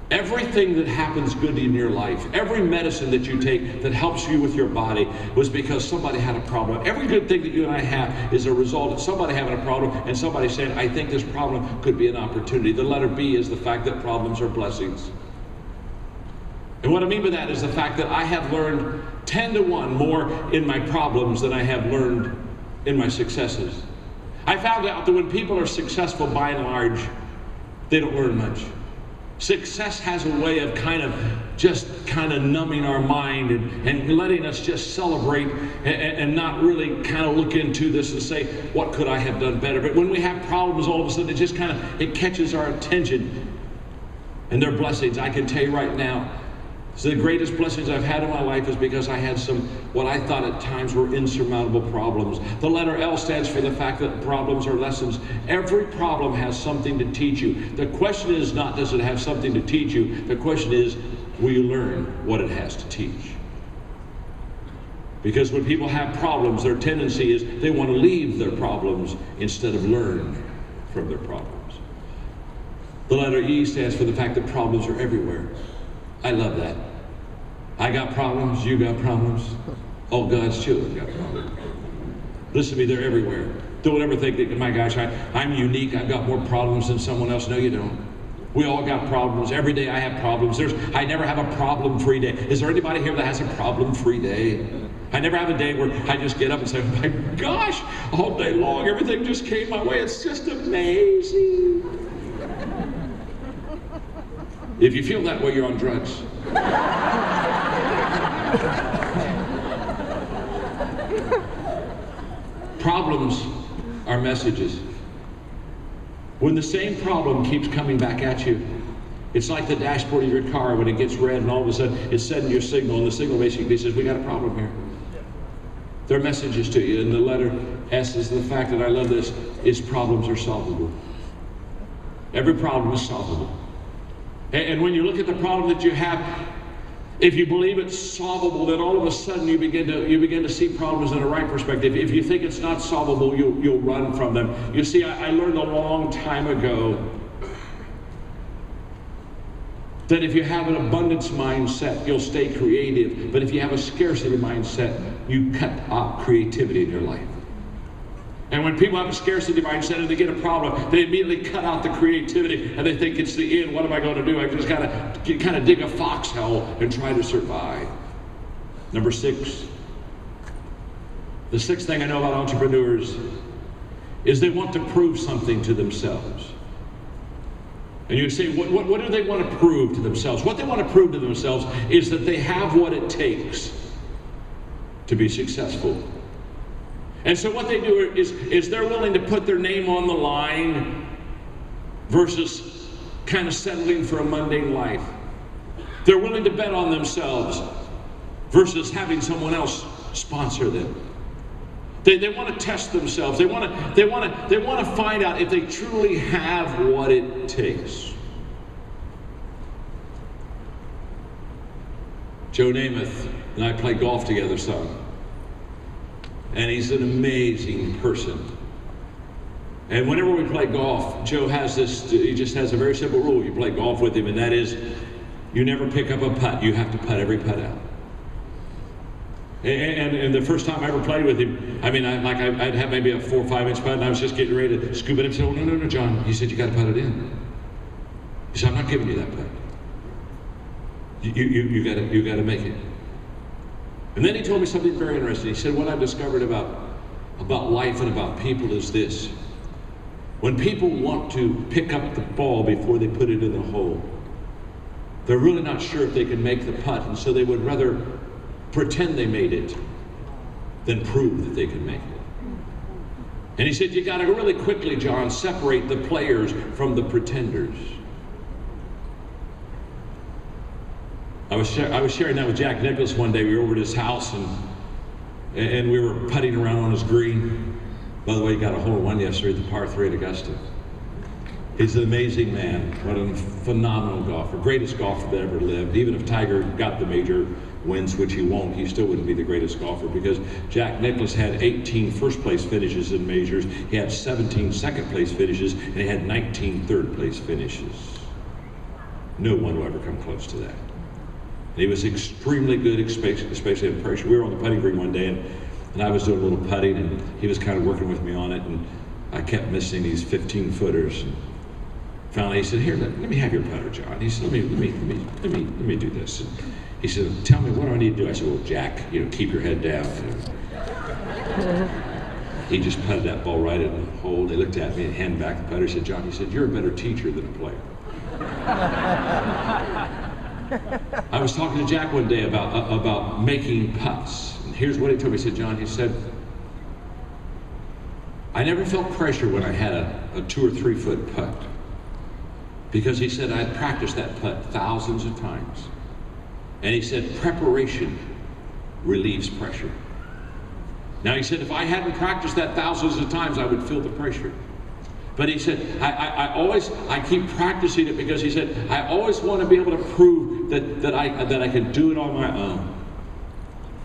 S1: Everything that happens good in your life, every medicine that you take that helps you with your body was because somebody had a problem. Every good thing that you and I have is a result of somebody having a problem and somebody saying, I think this problem could be an opportunity. The letter B is the fact that problems are blessings. And what I mean by that is the fact that I have learned 10 to 1 more in my problems than I have learned in my successes. I found out that when people are successful, by and large, they don't learn much. Success has a way of kind of numbing our mind and letting us just celebrate and not really kind of look into this and say, what could I have done better? But when we have problems, all of a sudden it catches our attention. And they're blessings. I can tell you right now, so the greatest blessings I've had in my life is because I had some, what I thought at times were insurmountable problems. The letter L stands for the fact that problems are lessons. Every problem has something to teach you. The question is not, does it have something to teach you? The question is, will you learn what it has to teach? Because when people have problems, their tendency is they want to leave their problems instead of learn from their problems. The letter E stands for the fact that problems are everywhere. I love that. I got problems, you got problems, all God's children got problems. Listen to me, they're everywhere. Don't ever think that, my gosh, I'm unique, I've got more problems than someone else. No, you don't. We all got problems. Every day I have problems. I never have a problem-free day. Is there anybody here that has a problem-free day? I never have a day where I just get up and say, oh my gosh, all day long, everything just came my way. It's just amazing. If you feel that way, you're on drugs. Problems are messages. When the same problem keeps coming back at you, it's like the dashboard of your car when it gets red and all of a sudden it's sending your signal, and the signal basically says, we got a problem here. There are messages to you, and the letter S is the fact that I love this, is problems are solvable. Every problem is solvable. And when you look at the problem that you have, if you believe it's solvable, then all of a sudden you begin to see problems in a right perspective. If you think it's not solvable, you'll run from them. You see, I learned a long time ago that if you have an abundance mindset, you'll stay creative. But if you have a scarcity mindset, you cut off creativity in your life. And when people have a scarcity mindset and they get a problem, they immediately cut out the creativity and they think it's the end. What am I going to do? I just kind of dig a foxhole and try to survive. Number 6. The 6th thing I know about entrepreneurs is they want to prove something to themselves. And you say, what do they want to prove to themselves? What they want to prove to themselves is that they have what it takes to be successful. And so what they do is they're willing to put their name on the line versus kind of settling for a mundane life. They're willing to bet on themselves versus having someone else sponsor them. They want to test themselves. They want to find out if they truly have what it takes. Joe Namath and I play golf together some. And he's an amazing person. And whenever we play golf, Joe has this, he just has a very simple rule. You play golf with him, and that is, you never pick up a putt. You have to putt every putt out. And the first time I ever played with him, I mean, I'd have maybe a 4 or 5 inch putt, and I was just getting ready to scoop it in. He said, oh, no, John. He said, you got to putt it in. He said, I'm not giving you that putt. You got to make it. And then he told me something very interesting. He said, what I've discovered about life and about people is this. When people want to pick up the ball before they put it in the hole, they're really not sure if they can make the putt, and so they would rather pretend they made it than prove that they can make it. And he said, you got to really quickly, John, separate the players from the pretenders. I was sharing that with Jack Nicklaus one day. We were over at his house and we were putting around on his green. By the way, he got a hole-in-one yesterday at the par 3 at Augusta. He's an amazing man. What a phenomenal golfer. Greatest golfer that ever lived. Even if Tiger got the major wins, which he won't, he still wouldn't be the greatest golfer, because Jack Nicklaus had 18 first-place finishes in majors. He had 17 second-place finishes, and he had 19 third-place finishes. No one will ever come close to that. And he was extremely good, especially under pressure. We were on the putting green one day, and I was doing a little putting, and he was kind of working with me on it, and I kept missing these 15-footers. Finally, he said, "Here, let me have your putter, John." He said, "Let me do this." And he said, "Tell me, what do I need to do?" I said, "Well, Jack, keep your head down." He just putted that ball right in the hole. They looked at me and handed back the putter. He said, John, he said, you're a better teacher than a player. I was talking to Jack one day about making putts. And here's what he told me. He said, John, he said, I never felt pressure when I had a 2 or 3 foot putt. Because he said, I had practiced that putt thousands of times. And he said, preparation relieves pressure. Now he said, if I hadn't practiced that thousands of times, I would feel the pressure. But he said, I keep practicing it because he said, I always want to be able to prove that I can do it on my own.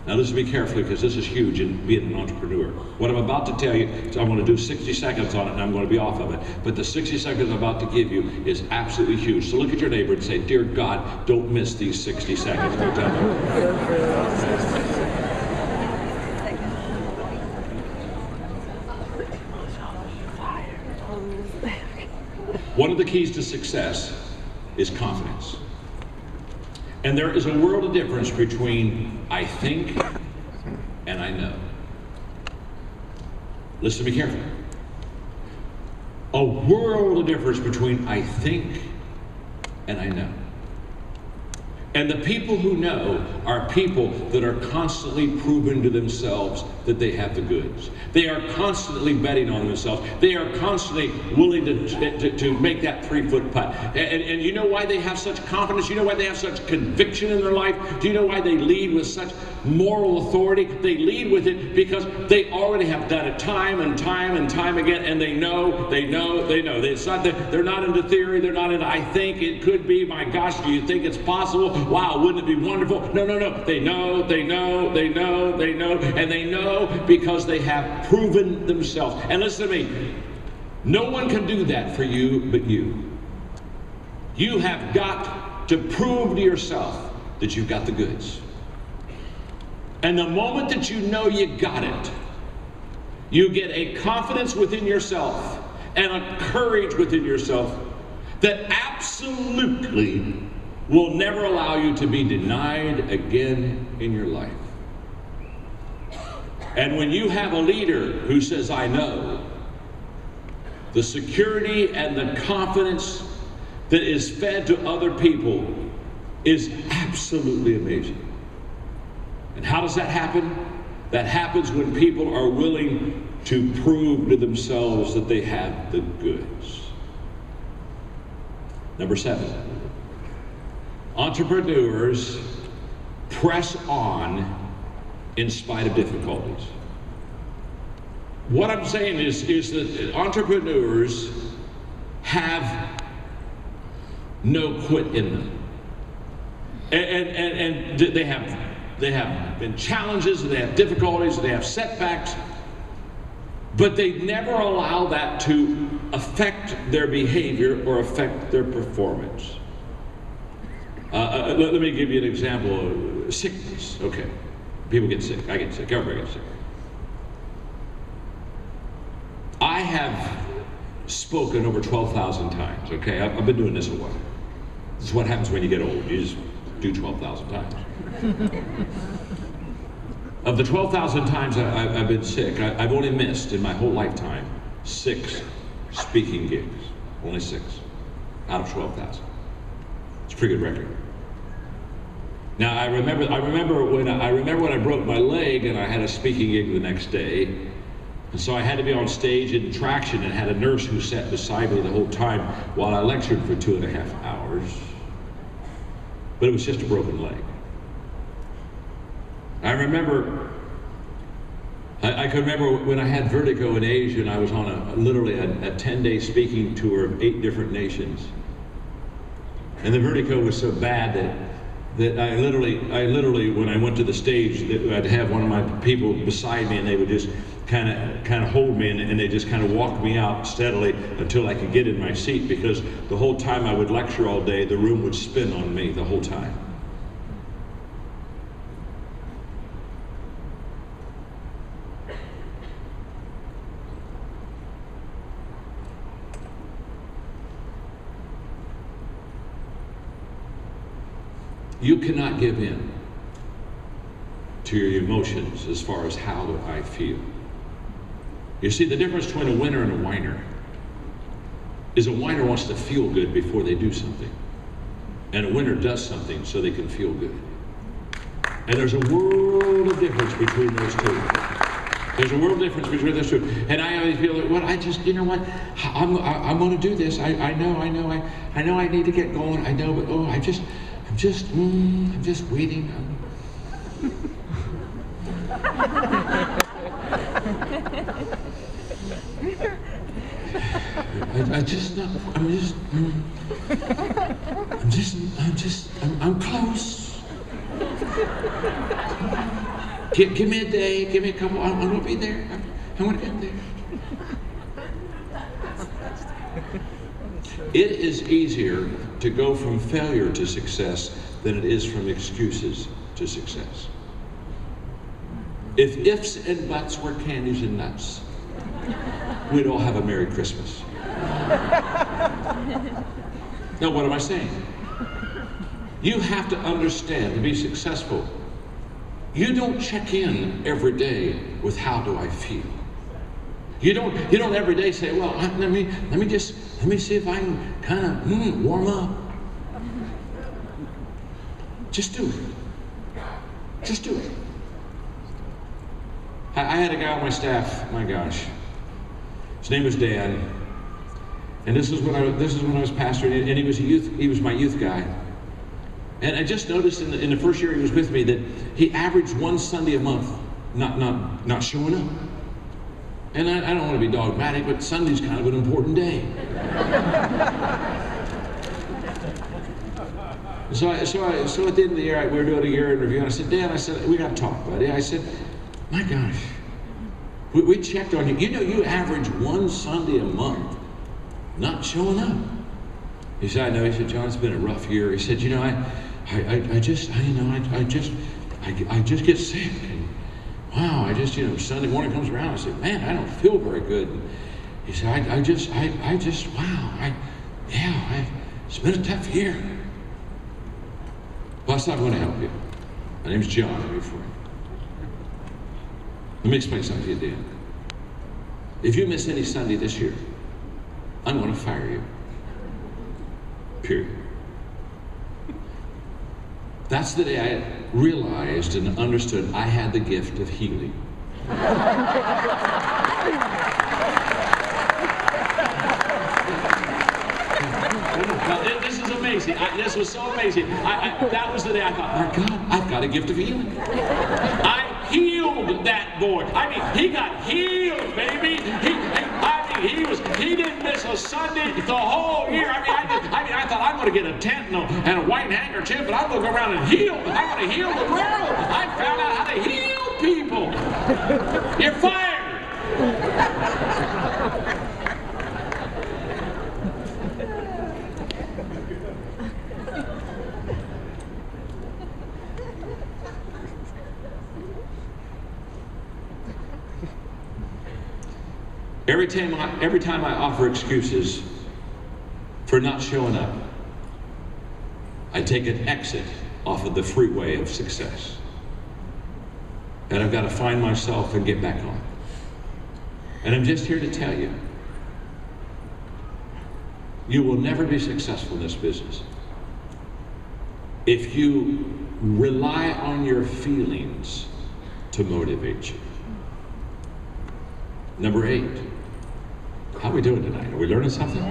S1: Now listen to me carefully because this is huge in being an entrepreneur. What I'm about to tell you, I'm going to do 60 seconds on it and I'm going to be off of it. But the 60 seconds I'm about to give you is absolutely huge. So look at your neighbor and say, dear God, don't miss these 60 seconds. One of the keys to success is confidence. And there is a world of difference between I think and I know. Listen to me carefully. A world of difference between I think and I know. And the people who know are people that are constantly proving to themselves that they have the goods. They are constantly betting on themselves. They are constantly willing to make that 3-foot putt. And you know why they have such confidence? You know why they have such conviction in their life? Do you know why they lead with such moral authority? They lead with it because they already have done it time and time and time again, and they know. It's not that they're not into theory, they're not into I think, it could be, my gosh, do you think it's possible? Wow, wouldn't it be wonderful? No. They know, and they know because they have proven themselves. And listen to me, no one can do that for you but you. You have got to prove to yourself that you've got the goods. And the moment that you know you got it, you get a confidence within yourself and a courage within yourself that absolutely will never allow you to be denied again in your life. And when you have a leader who says, I know, the security and the confidence that is fed to other people is absolutely amazing. And how does that happen? That happens when people are willing to prove to themselves that they have the goods. Number 7. Entrepreneurs press on in spite of difficulties. What I'm saying is that entrepreneurs have no quit in them. And they have been challenges, they have difficulties, they have setbacks, but they never allow that to affect their behavior or affect their performance. Let me give you an example. Sickness. Okay. People get sick. I get sick. Everybody gets sick. I have spoken over 12,000 times. Okay. I've been doing this a while. This is what happens when you get old. You just do 12,000 times. Of the 12,000 times I've been sick, I've only missed in my whole lifetime 6 speaking gigs. Only 6 out of 12,000. It's a pretty good record. Now I remember when I broke my leg and I had a speaking gig the next day, and so I had to be on stage in traction and had a nurse who sat beside me the whole time while I lectured for 2.5 hours. But it was just a broken leg. I can remember when I had vertigo in Asia and I was on literally a 10-day speaking tour of 8 different nations. And the vertigo was so bad that I literally, when I went to the stage, I'd have one of my people beside me and they would just kind of hold me and they just kind of walk me out steadily until I could get in my seat, because the whole time I would lecture all day, the room would spin on me the whole time. You cannot give in to your emotions as far as how do I feel. You see, the difference between a winner and a whiner is a whiner wants to feel good before they do something. And a winner does something so they can feel good. And there's a world of difference between those two. There's a world difference between those two. And I always feel like, well, I just, you know what, I'm going to do this. I know I need to get going. I know, but oh, I'm just waiting. I'm close. Give me a day, give me a couple, I'm gonna be there. I'm gonna get there. It is easier to go from failure to success than it is from excuses to success. If ifs and buts were candies and nuts, we'd all have a Merry Christmas. Now, what am I saying? You have to understand, to be successful, you don't check in every day with how do I feel. You don't every day say, well, let me see if I can kind of warm up. Just do it. Just do it. I had a guy on my staff, my gosh. His name was Dan. And this is when I was pastoring, and he was my youth guy. And I just noticed in the first year he was with me that he averaged one Sunday a month not showing up. And I don't want to be dogmatic, but Sunday's kind of an important day. So at the end of the year, we were doing a year in review, and I said, Dan, we got to talk, buddy. I said, my gosh, we checked on you. You know, you average one Sunday a month not showing up. He said, I know. He said, John, it's been a rough year. He said, you know, I just get sick. And wow, Sunday morning comes around, I said, man, I don't feel very good. And he said, it's been a tough year. Well, that's not going to help you. My name's John, I'll be for you. Let me explain something to you, Dan. If you miss any Sunday this year, I'm going to fire you. Period. That's the day I realized and understood I had the gift of healing. Now, this is amazing. This was so amazing. That was the day I thought, my God, I've got a gift of healing. I healed that boy. I mean, he got healed, baby. He didn't miss a Sunday the whole year. I thought I'm going to get a tent and a white handkerchief, and I'm going to go around and heal. I'm going to heal the world. I found out how to heal people. You're fired. Every time I offer excuses for not showing up, I take an exit off of the freeway of success. And I've got to find myself and get back on. And I'm just here to tell you, you will never be successful in this business if you rely on your feelings to motivate you. Number 8. How are we doing tonight? Are we learning something?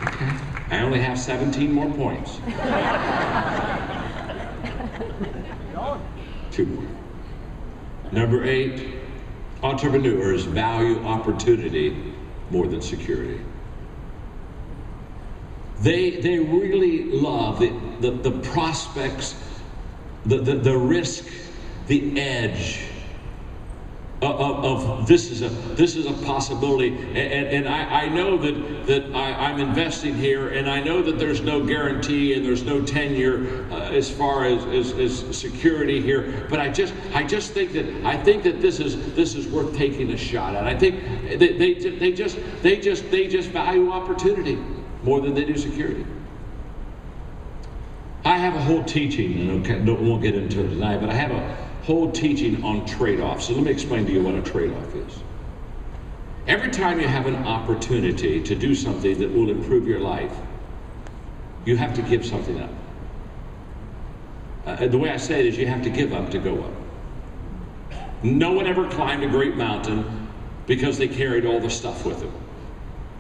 S1: Okay. I only have 17 more points. 2 more. Number 8, entrepreneurs value opportunity more than security. They really love the prospects, the risk, the edge of this is a possibility, and I know that I'm investing here, and I know that there's no guarantee and there's no tenure as far as security here, but I just think that this is worth taking a shot at. I think they just value opportunity more than they do security. I have a whole teaching, and I won't get into it tonight, but I have whole teaching on trade-offs. So let me explain to you what a trade-off is. Every time you have an opportunity to do something that will improve your life, you have to give something up. The way I say it is you have to give up to go up. No one ever climbed a great mountain because they carried all the stuff with them.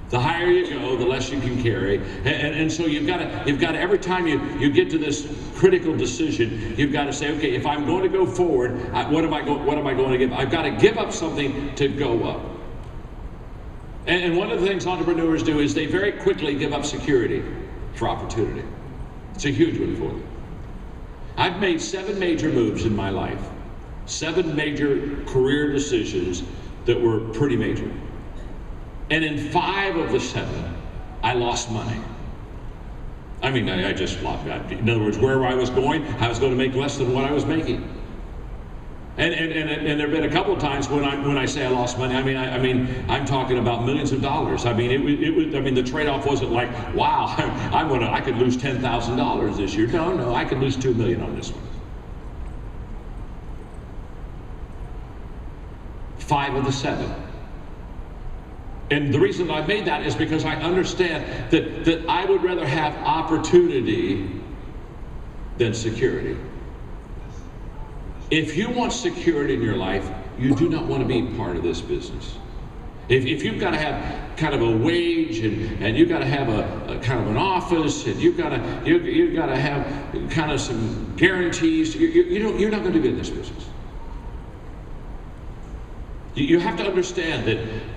S1: The higher you go, the less you can carry. And so you've got to, every time you get to this critical decision, you've got to say, okay, if I'm going to go forward, what am I going to give? I've got to give up something to go up. And one of the things entrepreneurs do is they very quickly give up security for opportunity. It's a huge one for them. I've made 7 major moves in my life. 7 major career decisions that were pretty major. And in 5 of the 7, I lost money. I mean, I just lost. In other words, where I was going to make less than what I was making. And there have been a couple of times when I say I lost money, I mean I'm talking about millions of dollars. I mean it was. I mean the trade-off wasn't like, wow, I could lose $10,000 this year. No, I could lose $2 million on this one. 5 of the 7. And the reason I made that is because I understand that I would rather have opportunity than security. If you want security in your life, you do not want to be part of this business. If you've got to have kind of a wage and you've got to have a kind of an office and you've got to have kind of some guarantees, you're not going to be in this business. You have to understand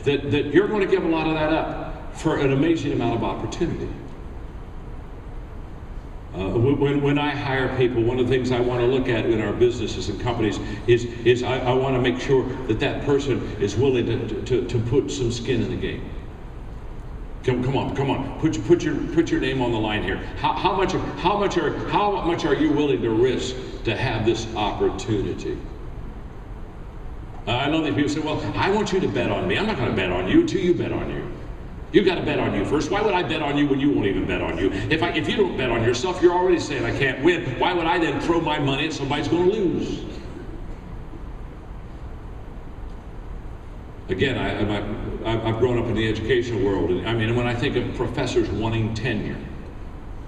S1: that you're going to give a lot of that up for an amazing amount of opportunity. When I hire people, one of the things I want to look at in our businesses and companies is I want to make sure that person is willing to put some skin in the game. Come on, put your name on the line here. How much are you willing to risk to have this opportunity? I know that people say, well, I want you to bet on me. I'm not going to bet on you until you bet on you. You've got to bet on you first. Why would I bet on you when you won't even bet on you? If you don't bet on yourself, you're already saying I can't win. Why would I then throw my money at somebody's going to lose? Again, I've grown up in the educational world. And I mean, when I think of professors wanting tenure,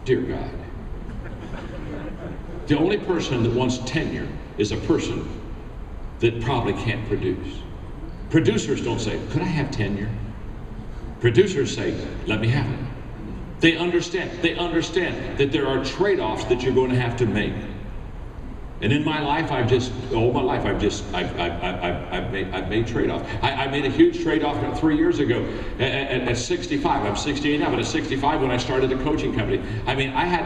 S1: dear God, the only person that wants tenure is a person that probably can't produce. Producers don't say, could I have tenure? Producers say, let me have it. They understand that there are trade-offs that you're going to have to make. And in my life, I've made trade-offs. I made a huge trade-off 3 years ago at 65. I'm 68 now, but at 65 when I started a coaching company. I mean, I had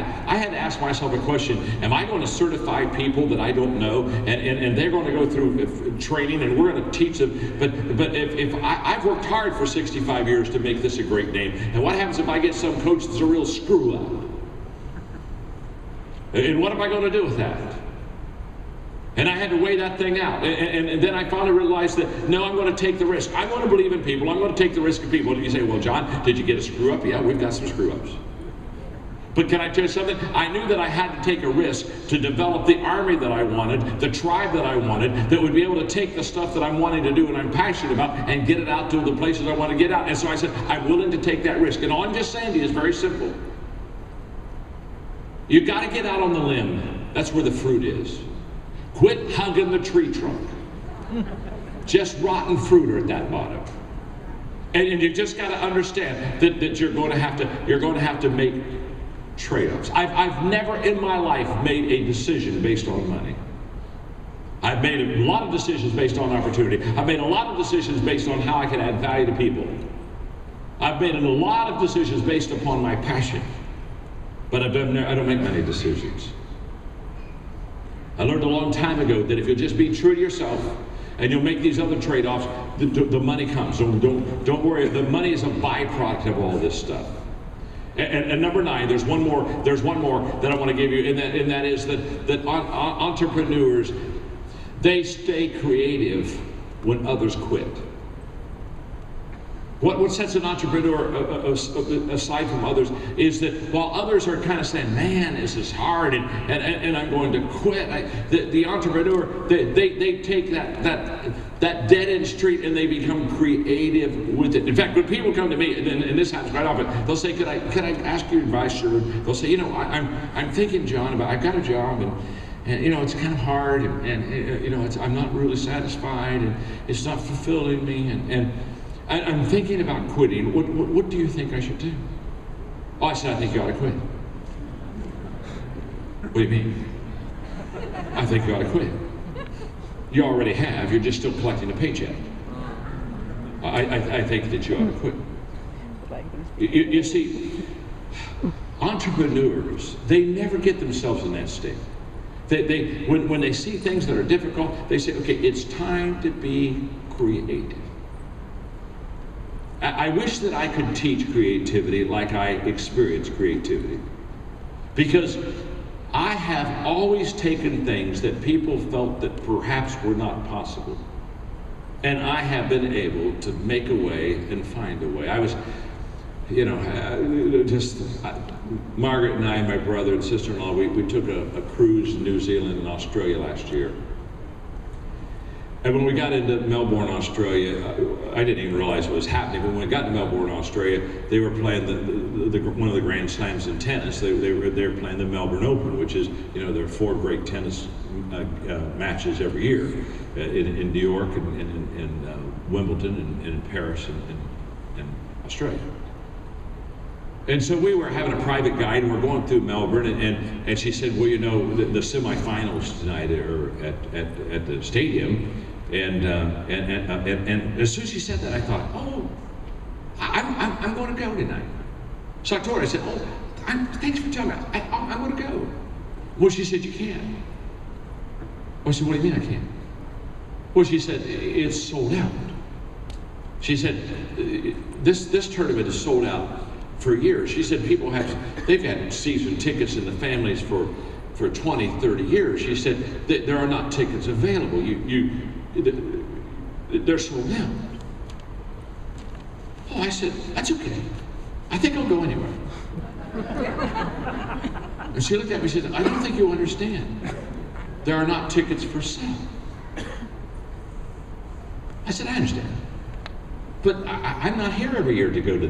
S1: to ask myself a question: am I going to certify people that I don't know, and they're going to go through training, and we're going to teach them? But if I've worked hard for 65 years to make this a great name, and what happens if I get some coach that's a real screw up? And what am I going to do with that? And I had to weigh that thing out. And then I finally realized that, no, I'm going to take the risk. I'm going to believe in people. I'm going to take the risk of people. And you say, well, John, did you get a screw up? Yeah, we've got some screw ups. But can I tell you something? I knew that I had to take a risk to develop the army that I wanted, the tribe that I wanted, that would be able to take the stuff that I'm wanting to do and I'm passionate about and get it out to the places I want to get out. And so I said, I'm willing to take that risk. And all I'm just saying to you is very simple. You've got to get out on the limb. That's where the fruit is. Quit hugging the tree trunk. Just rotten fruit are at that bottom. And you just got to understand that you're going to have to make trade-offs. I've never in my life made a decision based on money. I've made a lot of decisions based on opportunity. I've made a lot of decisions based on how I can add value to people. I've made a lot of decisions based upon my passion. But I don't make many decisions. I learned a long time ago that if you'll just be true to yourself and you'll make these other trade-offs, the money comes. So don't worry. The money is a byproduct of all this stuff. And number 9, there's one more that I want to give you, and that is that entrepreneurs, they stay creative when others quit. What sets an entrepreneur aside from others is that while others are kind of saying, man, this is hard and I'm going to quit, the entrepreneur, they take that dead-end street and they become creative with it. In fact, when people come to me, and this happens quite often, they'll say, could I ask your advice, sir? They'll say, I'm thinking, John, I've got a job and it's kind of hard and I'm not really satisfied and it's not fulfilling me and I'm thinking about quitting. What do you think I should do? Oh, I said, I think you ought to quit. What do you mean? I think you ought to quit. You already have. You're just still collecting a paycheck. I think that you ought to quit. You see, entrepreneurs, they never get themselves in that state. When they see things that are difficult, they say, okay, it's time to be creative. I wish that I could teach creativity like I experience creativity. Because I have always taken things that people felt that perhaps were not possible. And I have been able to make a way and find a way. I was, Margaret and I, my brother and sister-in-law, we took a cruise in New Zealand and Australia last year. And when we got into Melbourne, Australia, I didn't even realize what was happening. But when we got to Melbourne, Australia, they were playing one of the Grand Slams in tennis. They were playing the Melbourne Open, which is, there are 4 great tennis matches every year in New York and in Wimbledon and in Paris and Australia. And so we were having a private guide, and we're going through Melbourne, and she said, well, the semifinals tonight are at the stadium. And as soon as she said that, I thought, oh, I'm going to go tonight. So I told her, I said, oh, thanks for telling me. I'm going to go. Well, she said, you can't. I said, what do you mean I can't? Well, she said, it's sold out. She said, this tournament is sold out for years. She said they've had season tickets in the families for 20, 30 years. She said there are not tickets available. They're sold out. Oh, I said, that's okay. I think I'll go anyway. And she looked at me and said, I don't think you understand. There are not tickets for sale. I said, I understand. But I'm not here every year to go to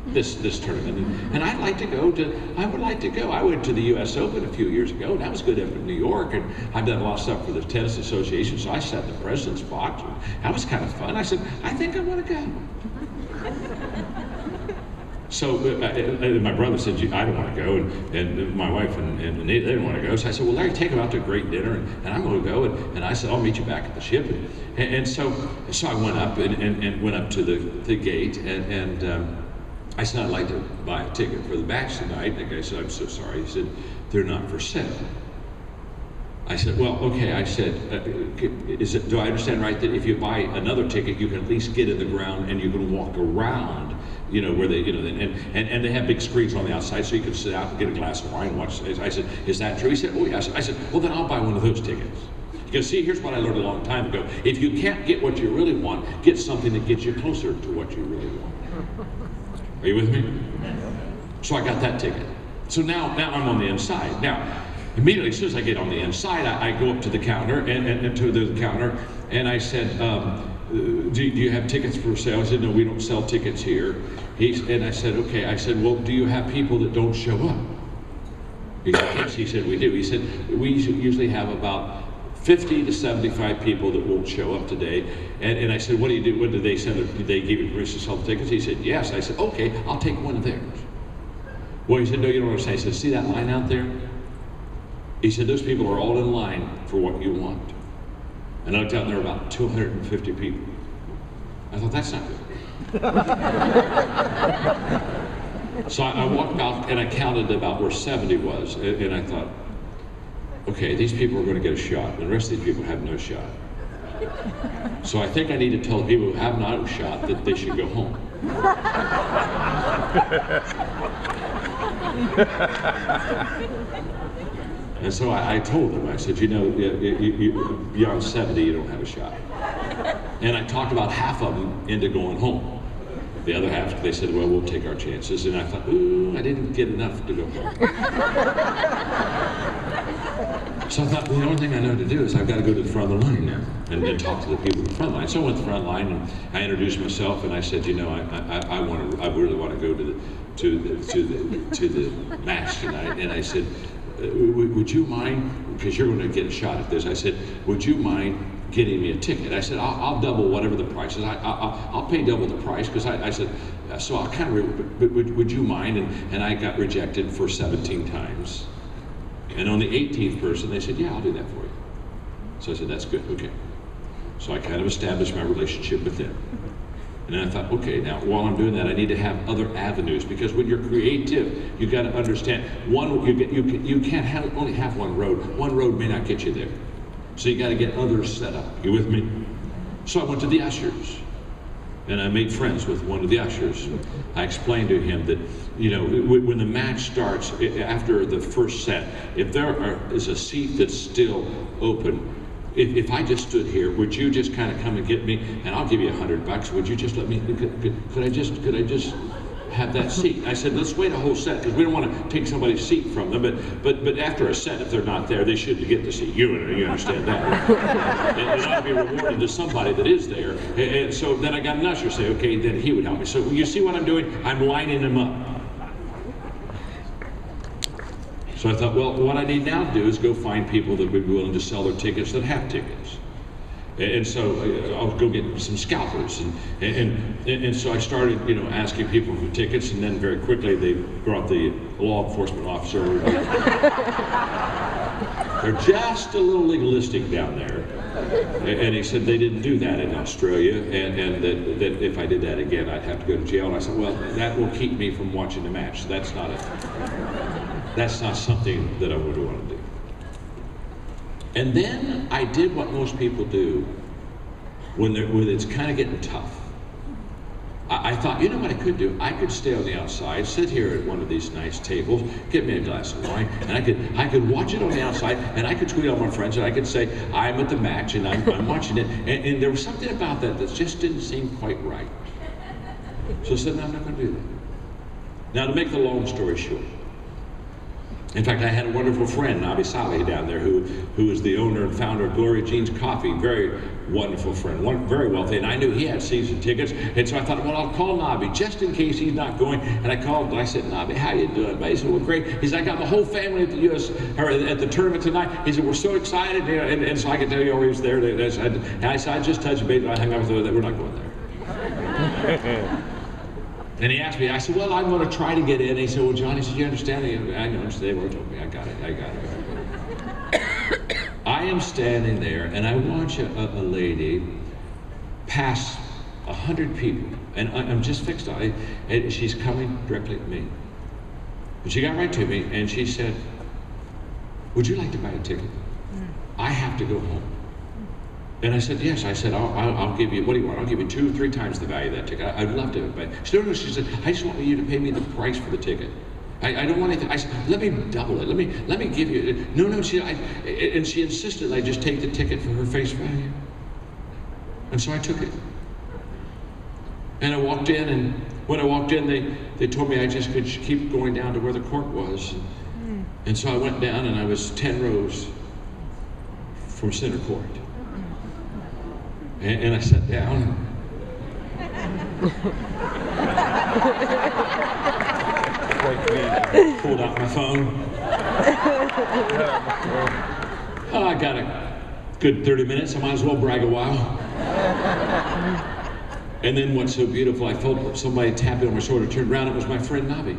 S1: this tournament, and I'd like to go I would like to go. I went to the U.S. Open a few years ago, and that was good up in New York, and I've done a lot of stuff for the Tennis Association, so I sat in the president's box, and that was kind of fun. I said, I think I want to go. So my brother said, I don't want to go, and my wife and they didn't want to go, so I said, well, Larry, take them out to a great dinner, and I'm going to go, and I said, I'll meet you back at the ship, and so I went up and went up to the gate, and I said, I'd like to buy a ticket for the match tonight. And the guy said, I'm so sorry. He said, they're not for sale. I said, well, okay. I said, do I understand right that if you buy another ticket, you can at least get in the ground and you can walk around, where they, and they have big screens on the outside so you can sit out and get a glass of wine and watch. I said, is that true? He said, oh, yes. I said, well, then I'll buy one of those tickets. Because see, here's what I learned a long time ago. If you can't get what you really want, get something that gets you closer to what you really want. Are you with me? So I got that ticket. So now I'm on the inside. Now, immediately, as soon as I get on the inside, I go up to the counter and to the counter, and I said, do you have tickets for sale? He said, no, we don't sell tickets here. And I said, okay. I said, well, do you have people that don't show up? He said, yes. He said, we do. He said, we usually have about 50 to 75 people that won't show up today. And I said, what do you do? What did they send? Did they give you permission to sell the tickets? He said, yes. I said, okay, I'll take one of theirs. Well, he said, no, you don't understand. He said, see that line out there? He said, those people are all in line for what you want. And I looked out and there were about 250 people. I thought, that's not good. So I walked out and I counted about where 70 was. And I thought, okay, these people are going to get a shot, and the rest of these people have no shot. So I think I need to tell the people who have not a shot that they should go home. And so I told them, I said, beyond 70, you don't have a shot. And I talked about half of them into going home. The other half, they said, well, we'll take our chances. And I thought, ooh, I didn't get enough to go home. So I thought, well, the only thing I know to do is I've got to go to the front of the line now and talk to the people at the front line. So I went to the front line and I introduced myself and I said, you know, I really want to go to the match tonight. And I said, would you mind, because you're going to get a shot at this, I said, would you mind getting me a ticket? I said, I'll double whatever the price is. I'll pay double the price, because I said, so I'll kind of, would you mind? And I got rejected for 17 times. And on the 18th person, they said, yeah, I'll do that for you. So I said, that's good, okay. So I kind of established my relationship with them. And then I thought, okay, now while I'm doing that, I need to have other avenues, because when you're creative, you got to understand, you can't only have one road. One road may not get you there. So you got to get others set up. You with me? So I went to the ushers, and I made friends with one of the ushers. I explained to him that, you know, when the match starts, after the first set, if there is a seat that's still open, if I just stood here, would you just kind of come and get me, and I'll give you $100. Would you just let me? Could I just have that seat? I said, let's wait a whole set, because we don't want to take somebody's seat from them. But after a set, if they're not there, they should get the seat. You understand that? And I'd be rewarded to somebody that is there. And so then I got an usher say, okay, then he would help me. So you see what I'm doing? I'm lining them up. So I thought, well, what I need now to do is go find people that would be willing to sell their tickets that have tickets. And so I'll go get some scalpers, and so I started, you know, asking people for tickets, and then very quickly they brought the law enforcement officer. They're just a little legalistic down there, and he said they didn't do that in Australia, and that if I did that again, I'd have to go to jail. And I said, well, that will keep me from watching the match. So that's not something that I would want to do. And then I did what most people do when it's kind of getting tough. I thought, you know what I could do? I could stay on the outside, sit here at one of these nice tables, get me a glass of wine, and I could watch it on the outside, and I could tweet all my friends, and I could say, I'm at the match, and I'm watching it. And there was something about that just didn't seem quite right. So I said, no, I'm not going to do that. Now, to make the long story short, in fact, I had a wonderful friend, Nabi Saleh, down there, who is the owner and founder of Gloria Jean's Coffee. Very wonderful friend, very wealthy, and I knew he had season tickets, and so I thought, well, I'll call Nabi just in case he's not going. And I called, and I said, Nabi, how you doing? He said, well, great. He said, I got my whole family at the at the tournament tonight. He said, we're so excited, you know, and so I could tell you all he was there. And I said, I just touched base, and I hung up with her that we're not going there. And he asked me, I said, well, I'm going to try to get in. He said, well, John, he said, you understand? I know, they were told me, I got it. I am standing there, and I watch a lady pass 100 people, and I'm just fixed on it, and she's coming directly at me. And she got right to me, and she said, would you like to buy a ticket? I have to go home. And I said, yes. I said, I'll give you, what do you want? I'll give you 2 or 3 times the value of that ticket. I'd love to. But she said, no, she said, I just want you to pay me the price for the ticket. I don't want anything. I said, let me double it. Let me give you, no, and she insisted I just take the ticket for her face value. And so I took it. And I walked in, and when I walked in, they told me I just could keep going down to where the court was. And so I went down, and I was 10 rows from center court. And I sat down. Pulled out my phone. Oh, I got a good 30 minutes. I might as well brag a while. And then what's so beautiful, I felt somebody tapping on my shoulder, turned around, it was my friend Nabi.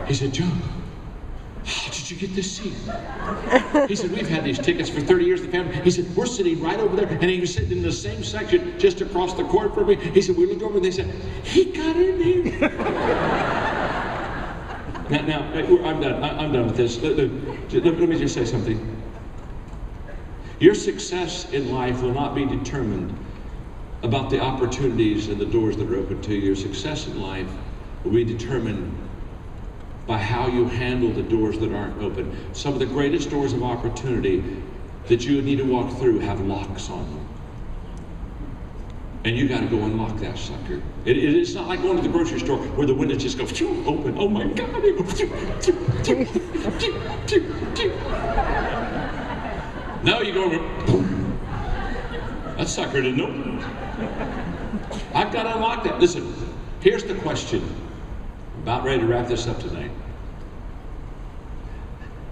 S1: He said, John, how did you get this seat? He said, we've had these tickets for 30 years, the family. He said, we're sitting right over there. And he was sitting in the same section just across the court from me. He said, we looked over and they said, he got in here. Now, I'm done with this. Let me just say something. Your success in life will not be determined about the opportunities and the doors that are open to you. Your success in life will be determined by how you handle the doors that aren't open. Some of the greatest doors of opportunity that you need to walk through have locks on them. And you got to go unlock that sucker. It's not like going to the grocery store where the windows just go open. Oh my God. No, you go, boom. That sucker didn't open. I've got to unlock that. Listen, here's the question. I'm about ready to wrap this up tonight.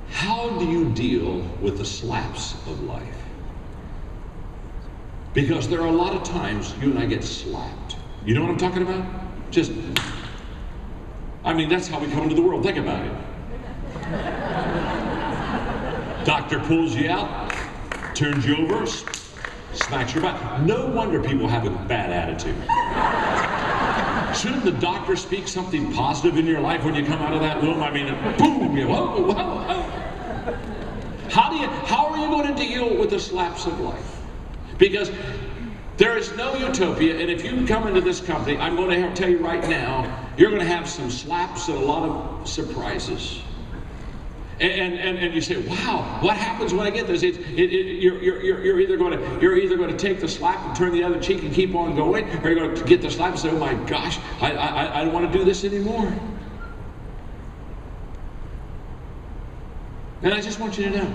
S1: How do you deal with the slaps of life? Because there are a lot of times you and I get slapped. You know what I'm talking about? That's how we come into the world. Think about it. Doctor pulls you out, turns you over, smacks your back. No wonder people have a bad attitude. Shouldn't the doctor speak something positive in your life when you come out of that room? Boom, whoa. How are you going to deal with the slaps of life? Because there is no utopia, and if you come into this company, I'm going to tell you right now, you're going to have some slaps and a lot of surprises. And you say, wow, what happens when I get this? You're either going to take the slap and turn the other cheek and keep on going, or you're going to get the slap and say, oh my gosh, I don't want to do this anymore. And I just want you to know,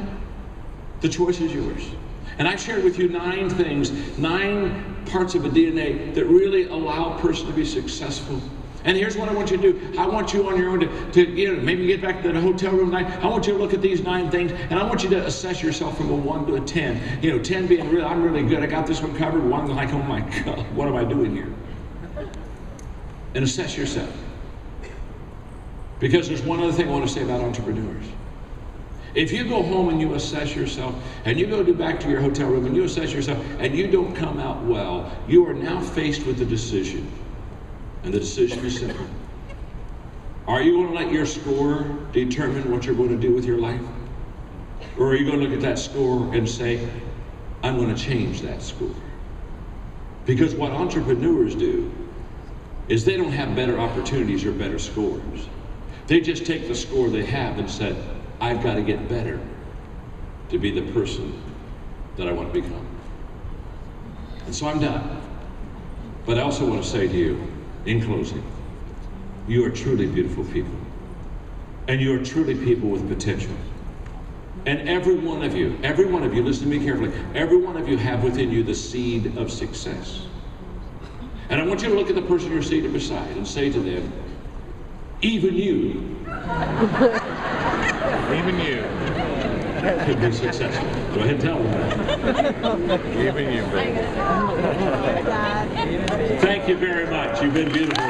S1: the choice is yours. And I've shared with you 9 things, 9 parts of a DNA that really allow a person to be successful. And here's what I want you to do. I want you on your own to maybe get back to the hotel room night. I want you to look at these 9 things, and I want you to assess yourself from a 1 to a 10. 10 being I'm really good. I got this one covered. 1 like, oh my God, what am I doing here? And assess yourself. Because there's one other thing I want to say about entrepreneurs. If you go home and you assess yourself, and you go back to your hotel room and you assess yourself, and you don't come out well, you are now faced with a decision. And the decision is simple. Are you going to let your score determine what you're going to do with your life? Or are you going to look at that score and say, I'm going to change that score? Because what entrepreneurs do is they don't have better opportunities or better scores. They just take the score they have and say, I've got to get better to be the person that I want to become. And so I'm done. But I also want to say to you, in closing, you are truly beautiful people. And you are truly people with potential. And every one of you, listen to me carefully, every one of you have within you the seed of success. And I want you to look at the person you're seated beside and say to them, even you.
S3: Even you.
S1: Could be successful. Go ahead and tell them that.
S3: Even you, baby.
S1: Thank you very much. You've been beautiful.